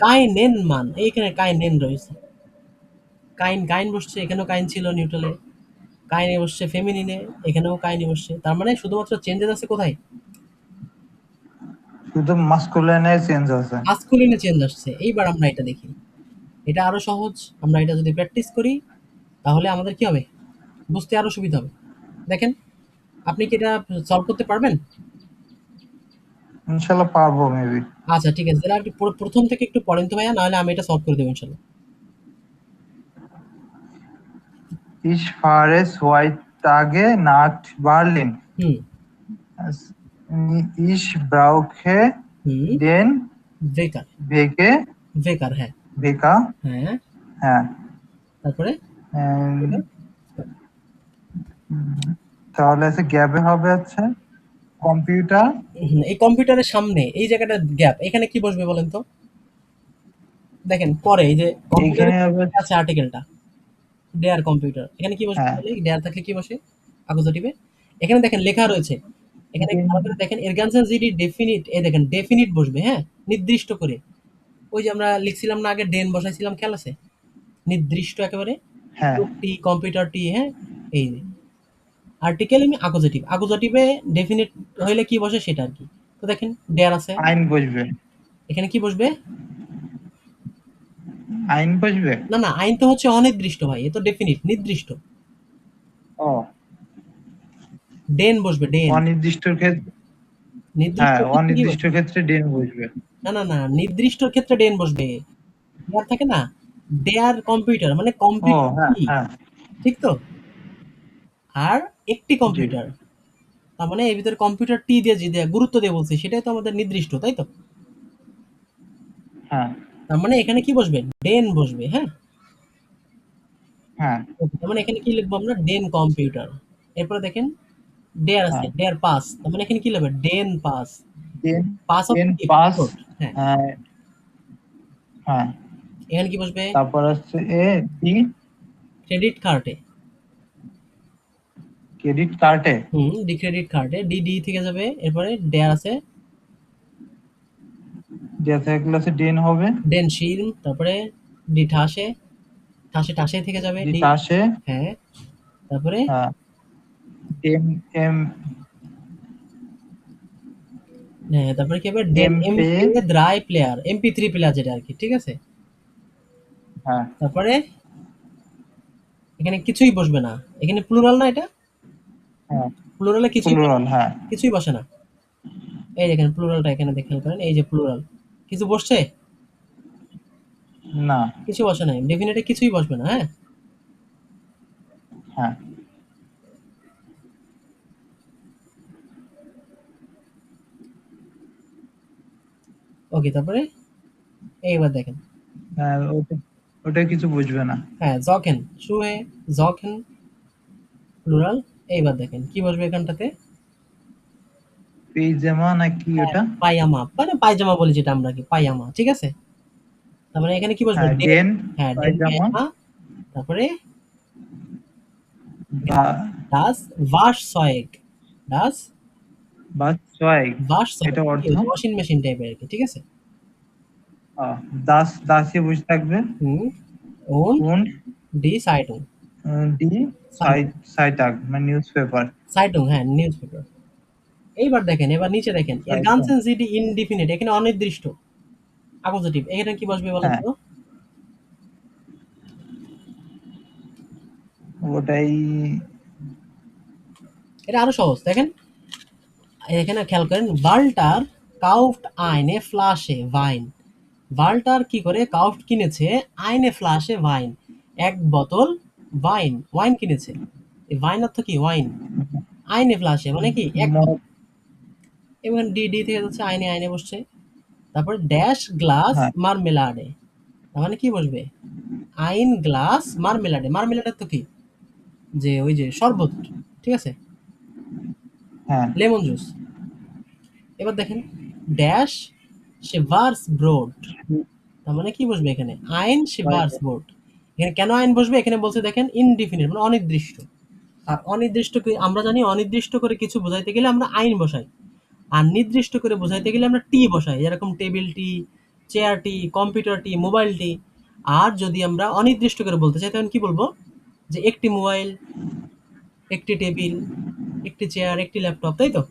কাইনেন মান, এইখানে কাইনেন রয়েছে, কাইন বসছে, এখানেও কাইন ছিল নিউট্রালে, কাইনে বসছে ফেমিনিনে, এখানেও কাইনে বসছে। তার মানে শুধুমাত্র চেঞ্জেস আছে কোথায়, শুধু মাস্কুলিনে চেঞ্জ আছে। মাস্কুলিনে চেঞ্জ আসছে। এইবার আমরা এটা দেখি, এটা আরো সহজ, আমরা এটা যদি প্র্যাকটিস করি তাহলে আমাদের কি হবে, বুঝতে আরো সুবিধা হবে। দেখেন আপনি কি এটা সলভ করতে পারবেন? ইনশাল্লাহ পারবো মেবি। আচ্ছা ঠিক আছে, তাহলে আপনি প্রথম থেকে একটু পড়েন তো ভাইয়া, নাহলে আমি এটা সলভ করে দেবো ইনশাল্লাহ। Ich fahre Tage nach Berlin. হুম Ich brauche হুম den বেকার, Wege, বেকার হ্যাঁ, Wecker. হ্যাঁ হ্যাঁ তারপরে এবার তাহলে আছে গ্যাপে হবে হচ্ছে কম্পিউটার। এই কম্পিউটারের সামনে এই জায়গাটা গ্যাপ, এখানে কি বসবে বলেন তো। দেখেন পরে এই যে এইখানে কম্পিউটারের হবে আছে আর্টিকেলটা, ডেয়ার কম্পিউটার, এখানে কি বসবে হ্যাঁ তাহলে, ডেয়ার থাকলে কি বসে অ্যাকুজাটিভে। এখানে দেখেন লেখা রয়েছে, এখানে ভালো করে দেখেন এরগানসেন জিডি ডেফিনিট, এই দেখেন ডেফিনিট বসবে, হ্যাঁ নির্দিষ্ট করে। ওই যে আমরা লিখছিলাম না আগে ডেন বসাইছিলাম, খেয়াল আছে, নির্দিষ্ট একেবারে, হ্যাঁ লোকটি কম্পিউটারটি, হ্যাঁ। এই যে আর্টিকেল আমি অ্যাকুজাটিভ, অ্যাকুজাটিভে ডেফিনিট হইলে কি বসে সেটা আর কি। তো দেখেন ডেয়ার আছে, আইন বসবে। এখানে কি বসবে, আইন বসবে। না না আইন তো হচ্ছে অনির্দিষ্ট ভাই, এ তো ডেফিনিট নির্দিষ্ট, ও ডেন বসবে ডেন, অনির্দিষ্টর ক্ষেত্রে, নির্দিষ্ট হ্যাঁ ক্ষেত্রে কি অনির্দিষ্ট বসবে, ক্ষেত্রে ডেন বসবে। না না না নির্দিষ্ট ক্ষেত্রে ডেন বসবে। ডেয়ার থাকে না, ডেয়ার কম্পিউটার মানে ও কম্পিউটার হ্যাঁ কি, হ্যাঁ ঠিক তো। আর একটি জি কম্পিউটার, তার মানে এর ভিতরে কম্পিউটার টি দিয়ে যে গুরুত্ব দিয়ে বলছি সেটাই তো আমাদের নির্দিষ্ট, তাই তো? হ্যাঁ তার মানে এখানে কি বসবে? ডেন বসবে, হ্যাঁ? হ্যাঁ ওকে, তার মানে এখানে কি লিখবো আমরা? ডেন কম্পিউটার। এরপরে দেখেন ডেয়ার আছে, হ্যাঁ ডেয়ার পাস। তার মানে এখানে কি লিখবে? ডেন pass. Then pass of then কি? পাস। পাসপোর্ট। হ্যাঁ, হ্যাঁ এখানে কি বসবে? তারপর হচ্ছে এ ডি ক্রেডিট কার্ডে। ক্রেডিট কার্ডে। ডি ক্রেডিট কার্ডে, ডি ডি থেকে যাবে। এরপরে ডেয়ার আছে, যে থাকলে হচ্ছে ডেন হবে। ডেন শিল। তারপরে ডি ঠাসে, ঠাসে ঠাসে থেকে যাবে ডি। যেটা আসে। হ্যাঁ, তারপরে হ্যাঁ ডেন এম হ্যাঁ, তারপরে কি হবে? ডেন এম পে। এমপি দ্রাই প্লেয়ার, এমপি3 প্লেয়ার যেটা আরকি, ঠিক আছে? হ্যাঁ তারপরে এখানে কিছুই বসবে না। এখানে প্লুরাল না এটা? হ্যাঁ প্লুরালে কিছুই প্লুরাল। হ্যাঁ কিছুই বসে না। এই দেখেন প্লুরালটা এখানে খেয়াল করেন, এই যে প্লুরাল। কিছু বসছে? না। কিছু বসে নাই। ডেফিনেটে কিছুই বসবে না, হ্যাঁ? হ্যাঁ ওকে, তারপরে এইবার দেখেন। হ্যাঁ ওটা ওটা কিছু বুঝবে না। হ্যাঁ, জকেন, শুয়ে, জকেন, প্লুরাল। এইবার দেখেন কি বসবে এখানটাতে? পেজামা নাকি হ্যাঁ, ওটা? পায়জামা। মানে পায়জামা বলি যেটা আমরা কি, পায়জামা, ঠিক আছে? তার মানে এখানে কি বসবে? হ্যাঁ ডেন। ডেন হ্যাঁ, ডেন পায়জামা পায়জামা। তারপরে বা ডাস ভার্কজয়েগ। ডাস বা ছয়। ভার্কজয়েগ এটা কি? অর্থ ওয়াশিং মেশিন টাইপের আরকি, ঠিক আছে? দাস দাসে বুঝে থাকবে। হুম, und উন die Zeitung। ডি Zeitung, সাইটাগ মানে নিউজ পেপার। Zeitung, হ্যাঁ, নিউজপেপার। এইবার দেখেন, এবার নিচে দেখেন। এর সাইটাগ। গানসেন্স জিডি ইনডিফিনিট, এখানে অনির্দিষ্ট। অ্যাকুজেটিভ। এখানে কি বসবে বলেন হ্যাঁ তো? ওটাই। এটা আরো সহজ। দেখেন, এখানে খেয়াল করেন, ভাল্টার কাউফট আইনে ফ্লাশে ভাইন। ভাল্টার কি করে? কাউফট কিনেছে আইনে ফ্লাশে ভাইন, এক বোতল ওয়াইন। ওয়াইন কিনেছে। এই ভাইন অর্থ কি? ওয়াইন। আইনে ফ্লাশে মানে কি? এক মদ। বোতল। এবং ডি ডি থেকে যাচ্ছে আইনে, আইনে বসছে। তারপর ড্যাশ গ্লাস হ্যাঁ মার্মেলাডে। তার মানে কি বসবে? আইন গ্লাস মার্মেলাডে। মার্মেলাডে তো কি? যে ওই যে শরবত, ঠিক আছে? হ্যাঁ লেমন জুস। এবার দেখেন ড্যাশ শেভার্স ব্রোড। তার মানে কি বসবে এখানে? আইন শেভার্স ব্রোড। এখানে কেন আইন বসবে? এখানে বলছে দেখেন ইনডিফিনিট মানে অনির্দিষ্ট। আর অনির্দিষ্ট আমরা জানি অনির্দিষ্ট করে কিছু বোঝাইতে গেলে আমরা আইন বসাই। আর নির্দিষ্ট করে বোঝাইতে গেলে আমরা টি বসাই, যেরকম টেবিল টি, চেয়ার টি, কম্পিউটার টি, মোবাইল টি। আর যদি আমরা অনির্দিষ্ট করে বলতে চাই তখন কি বলবো? যে একটি মোবাইল, একটি টেবিল, একটি চেয়ার, একটি ল্যাপটপ, তাই তো?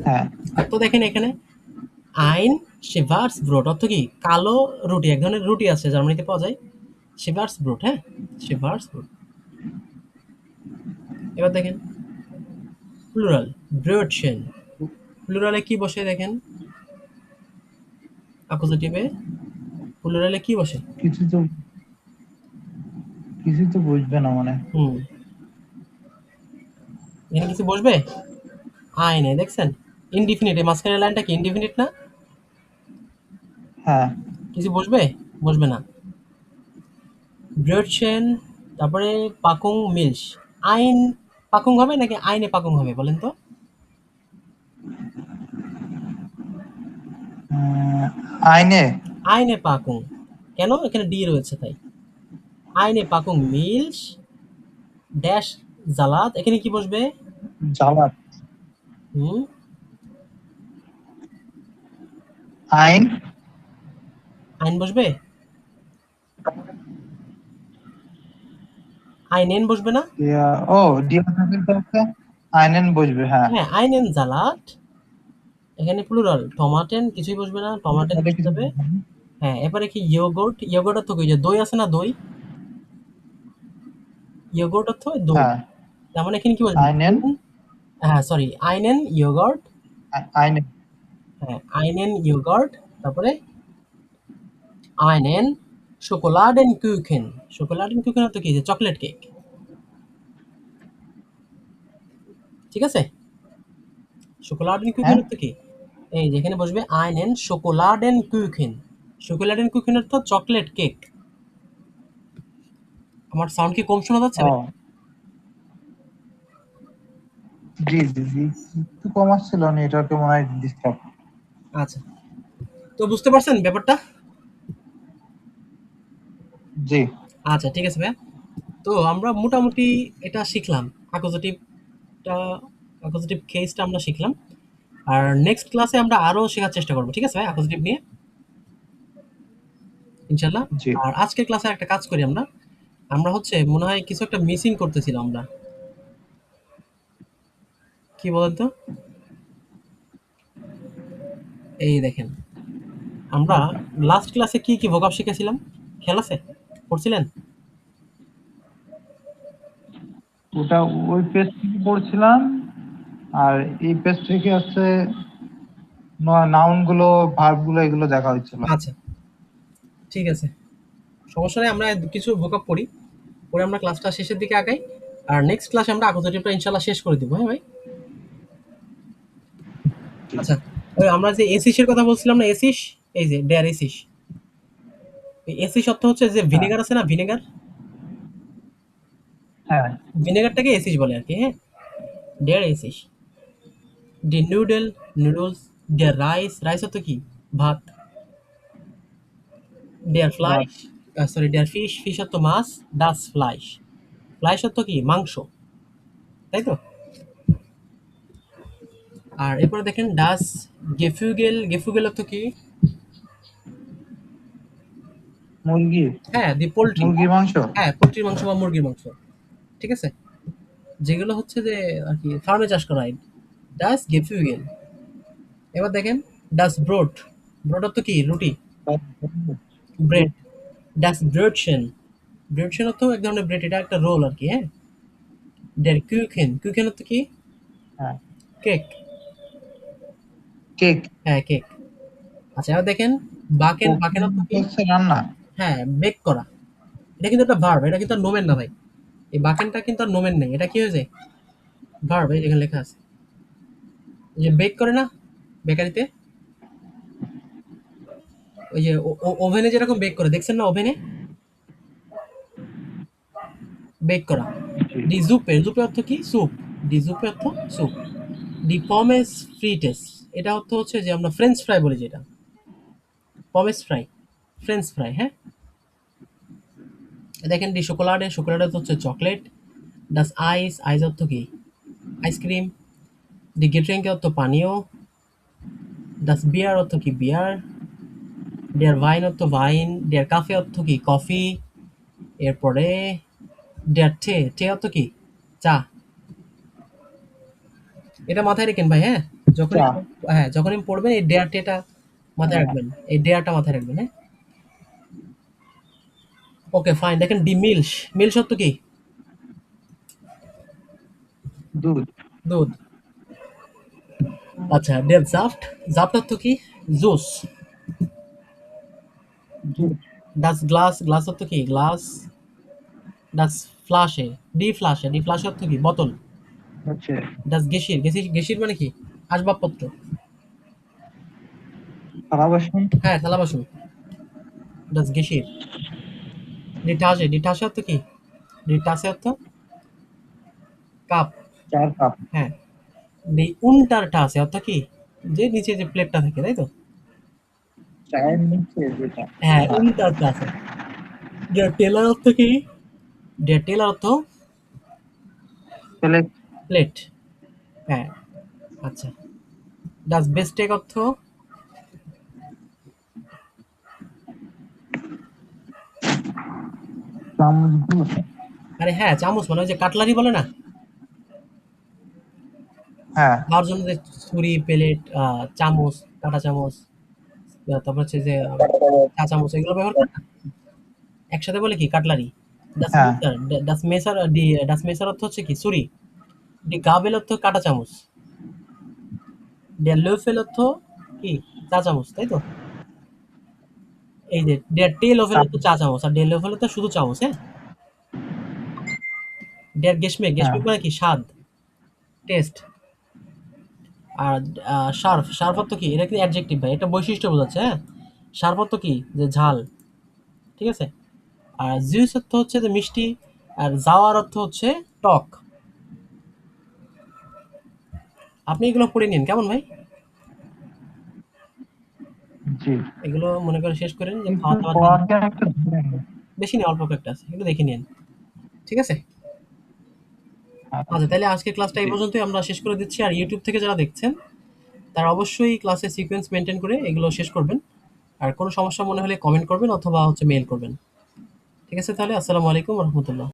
হ্যাঁ তো দেখেন এখানে আইন শেভার্স ব্রোড অর্থ কি? কালো রুটি, এক ধরনের রুটি আছে জার্মানিতে পাওয়া যায়, শেভার্স ব্রোড, হ্যাঁ? শেভার্স ব্রোড। এবার দেখেন প্লুরাল, ব্রোডশেন। প্লুরালে কি বসে দেখেন? অ্যাকুজেটিভে প্লুরালে কি বসে? কিছু তো কিছু তো বুঝবে না মানে। হুম, এখানে কিছু বসবে? আইনে, দেখছেন? ইনডিফিনিট, এই মাঝখানের লাইনটা কি ইনডিফিনিট না? হ্যাঁ কিছু বসবে? বসবে না। ব্রডশেন, তারপরে পাকুং মিলস। আইন পাকুং হবে নাকি আইনে পাকুং হবে বলেন তো? আইনে। আইনে পাকুং। কেন? এখানে ডি রয়েছে তাই। আইনে পাকুং মিলস ড্যাশ জালাদ। এখানে কি বসবে? জালাত। হুম, আইন। আইন বসবে? আইনেন বসবে না? ও দিয়া থাকলে তো হচ্ছে আইনেন বুঝবে। হ্যাঁ হ্যাঁ, আইনেন জালাদ। এখানে প্লুরাল টমাটেন, কিছুই বসবে না, টমাটেন ওটা বসে কিছু যাবে। বুঝবে না। হ্যাঁ, এরপরে কি ইয়োগurt। ইয়োগurt অর্থ কি? যে দই আছে না, দই? ইয়োগurt অর্থ দই। হ্যাঁ তার মানে এখানে কি বসবে? আইনেন। হ্যাঁ, সরি, আইনেন ইয়োগurt। আইনেন। হ্যাঁ, আইনেন ইয়োগurt। তারপরে আইনেন শোকোলাডেন কুইকেন। শোকোলাডেন কুইকেন অর্থ কি? যে চকলেট কেক, ঠিক আছে? Schokoladen Kuchen হ্যাঁ অর্থ কি? এই যেখানে বসবে einen Schokoladen Kuchen। Schokoladen Kuchen অর্থ চকলেট কেক। আমার সাউন্ড কি কম শোনা যাচ্ছে ও ভাই? জি জি জি, একটু কম আসছিল, নেটওয়ার্কে মনে হয় ডিস্টার্ব। আচ্ছা, তো বুঝতে পারছেন ব্যাপারটা? জি আচ্ছা, ঠিক আছে ভাইয়া। তো আমরা মোটামুটি এটা শিখলাম। অ্যাকুজেটিভটা, অ্যাকুজেটিভ কেসটা আমরা শিখলাম। আর নেক্সট ক্লাসে আমরা আরো শেখার চেষ্টা করব। ঠিক আছে ভাই? অ্যাকুজেটিভ নিয়ে ইনশাআল্লাহ। জি। আর আজকের ক্লাসে একটা কাজ করি আমরা। আমরা হচ্ছে মনে হয় কিছু একটা মিসিং করতেছিলাম আমরা। কি বলেন তো? এই দেখেন, আমরা লাস্ট ক্লাসে কি ভোকাব শিখেছিলাম? খেয়াল আছে? পড়ছিলেন? ওটা ওই পেজ থেকে পড়ছিলাম, আর এই পেজ থেকে হচ্ছে নাউন গুলো, ভার্ব গুলো, এগুলো দেখা হচ্ছিল। আচ্ছা, ঠিক আছে। সমস্যা নেই, আমরা কিছু ভোকাব পড়ি। পরে আমরা ক্লাসটা শেষের দিকে আগাই। আর নেক্সট ক্লাসে আমরা অ্যাকুজেটিভটা ইনশাআল্লাহ শেষ করে দিব। হ্যাঁ ভাই? আচ্ছা, ওই আমরা যে এসিস এর কথা বলছিলাম না, এসিস, এই যে ডেয়ার এসিস। এই এসিস অর্থ হচ্ছে যে হ্যাঁ ভিনেগার আছে না, ভিনেগার, হ্যাঁ ভিনেগারটাকে এসিস বলে আর কি। হ্যাঁ, ডেয়ার এসিস। The noodle, noodles. There rice, rice অর্থ কি? ভাত। ডেয়ার বাদ। ফ্লাইশ, সরি ডেয়ার ফিশ, ফিশ অর্থ মাছ। ডাস ফ্লাইশ, ফ্লাইশ অর্থ কি? মাংস, তাই তো? আর এরপরে দেখেন ডাস গেফুগেল, গেফুগেল অর্থ কি? মুরগি, হ্যাঁ, দি পোল্ট্রি। মুরগির মাংস। হ্যাঁ, পোল্ট্রির মাংস বা মুরগির মাংস। ঠিক আছে? যেগুলো হচ্ছে যে আর কি ফার্মে চাষ করা হয়। ডাস গেফুগেল। এবার দেখেন ডাস ব্রোড, ব্রোড অর্থ কি? রুটি, ব্রেড। ডাস ব্রোডশেন, ব্রোডশেন অর্থ এক ধরনের ব্রেড, এটা একটা রোল আর কি। হ্যাঁ। ডের কুইকেন, কুইকেন অর্থ কি? হ্যাঁ, কেক। কেক। হ্যাঁ, কেক। আচ্ছা, এবার দেখেন বাকেন, বাকেন অর্থ কি? হচ্ছে রান্না। হ্যাঁ, বেক করা। এটা কিন্তু একটা ভার্ব, এটা কিন্তু আর নোমেন না ভাই। এই বাকেনটা কিন্তু আর নোমেন নেই, এটা কি হয়েছে? ভার্ব। এই যেখানে লেখা আছে, ওই যে বেক করে না বেকারিতে, ওই যে ওভেনে যেরকম বেক করে, দেখছেন না ওভেনে বেক করা। জি। ডি জুপে, জুপে অর্থ কি? স্যুপ। ডি জুপে অর্থ স্যুপ। ডি পমেস ফ্রিটেস, এটা অর্থ হচ্ছে যে আমরা ফ্রেঞ্চ ফ্রাই বলি যেটা, পমেস ফ্রাই, ফ্রেঞ্চ ফ্রাই। হ্যাঁ। দেখেন ডি শোকোলাডে, শোকোলাডে অর্থ হচ্ছে চকলেট। ডাস আইস, আইস অর্থ কি? আইসক্রিম। ডি গেট্রিঙ্কে অর্থ পানীয়। ডাস বিয়ার অর্থ কি? বিয়ার। ডেয়ার ভাইন অর্থ ভাইন। ডেয়ার কাফে অর্থ কি? কফি। এরপরে ডেয়ার টে, টে অর্থ কি? চা। এটা মাথায় রাখেন ভাই। হ্যাঁ, যখনই, চা। হ্যাঁ যখনই পড়বেন এই ডেয়ার টেটা মাথায় হ্যাঁ, রাখবেন, এই ডেয়ারটা মাথায় রাখবেন। হ্যাঁ, ওকে ফাইন। দেখেন ডি মিল্স, মিল্স অর্থ কি? দুধ। দুধ। আচ্ছা, ডেয়ার জাফট, জাফট অর্থ কি? জুস। জুস। ডাস গ্লাস, গ্লাস অর্থ কি? গ্লাস। ডাস ফ্লাশে, ডি ফ্লাশে, ডি ফ্লাশে অর্থ কি? বোতল। হচ্ছে ডাস গেসির, গেসির, গেসির মানে কি? আসবাবপত্র। থালা বাসন। হ্যাঁ, থালা বাসন। ডাস গেসির। ডিটাসে, ডিটাসে অর্থ কি? ডিটাসে অর্থ কাপ। চার কাপ। হ্যাঁ। ডি উন্টারটা আছে অর্থ কি? যে নিচে যে প্লেটটা থাকে, তাই তো? চায়ের নিচে যেটা। হ্যাঁ, হ্যাঁ। উন্টারটা আছে। ডিয়ার টেলার অর্থ কি? ডিয়ার টেলার অর্থ তাহলে প্লেট। হ্যাঁ। আচ্ছা, ডাস বেস্টেক অর্থ? চামচ। আরে হ্যাঁ, চামচ মানে ওই যে কাটলারি বলে না, হ্যাঁ। খাওয়ার জন্য যে ছুরি, প্লেট, চামচ, কাঁটা চামচ, তারপর হচ্ছে যে চা চামচ, এগুলো ব্যবহার করে না, একসাথে বলে কি? কাটলারি। ডাস হ্যাঁ। মেসার, ডাস মেসার, ডি ডাস মেসার অর্থ হচ্ছে কি? ছুরি। ডি গাবেল অর্থ কাঁটা চামচ। ডেয়ার লোফেল অর্থ কি? চা চামচ, তাই তো? এই যে ডেয়ার টেল ওভেল চাপ। অর্থ চা চামচ, আর ডেল ওভেল অর্থ শুধু চামচ। হ্যাঁ। ডেয়ার গেশমেক, হ্যাঁ। গেশমেক মানে কি? স্বাদ। টেস্ট। আর শার্প, শার্প অর্থ কি? এটা কিন্তু অ্যাডজেক্টিভ ভাই, এটা বৈশিষ্ট্য বোঝাচ্ছে, হ্যাঁ? শার্প অর্থ কি? যে ঝাল, ঠিক আছে? আর জিউস অর্থ হচ্ছে যে মিষ্টি, আর জাওয়ার অর্থ হচ্ছে টক। আপনি এগুলো পড়ে নিন, কেমন ভাই? জি। এগুলো মনে করে শেষ করেন যে একটু খাওয়া-দাওয়া দিন। পড়ার জ্ঞান একটু ধরে নিন। বেশি নেই, অল্প কয়েকটা আছে। একটু দেখে নিন। ঠিক আছে? আচ্ছা, আচ্ছা, তাইলে আজকের ক্লাসটা এই জি। পর্যন্তই আমরা শেষ করে দিচ্ছি। আর YouTube থেকে যারা দেখছেন, তারা অবশ্যই ক্লাসের সিকোয়েন্স মেইনটেইন করে এগুলো শেষ করবেন। আর কোনো সমস্যা মনে হলে কমেন্ট করবেন অথবা হচ্ছে মেইল করবেন। ঠিক আছে তাহলে? আসসালামু আলাইকুম ওয়া রাহমাতুল্লাহ।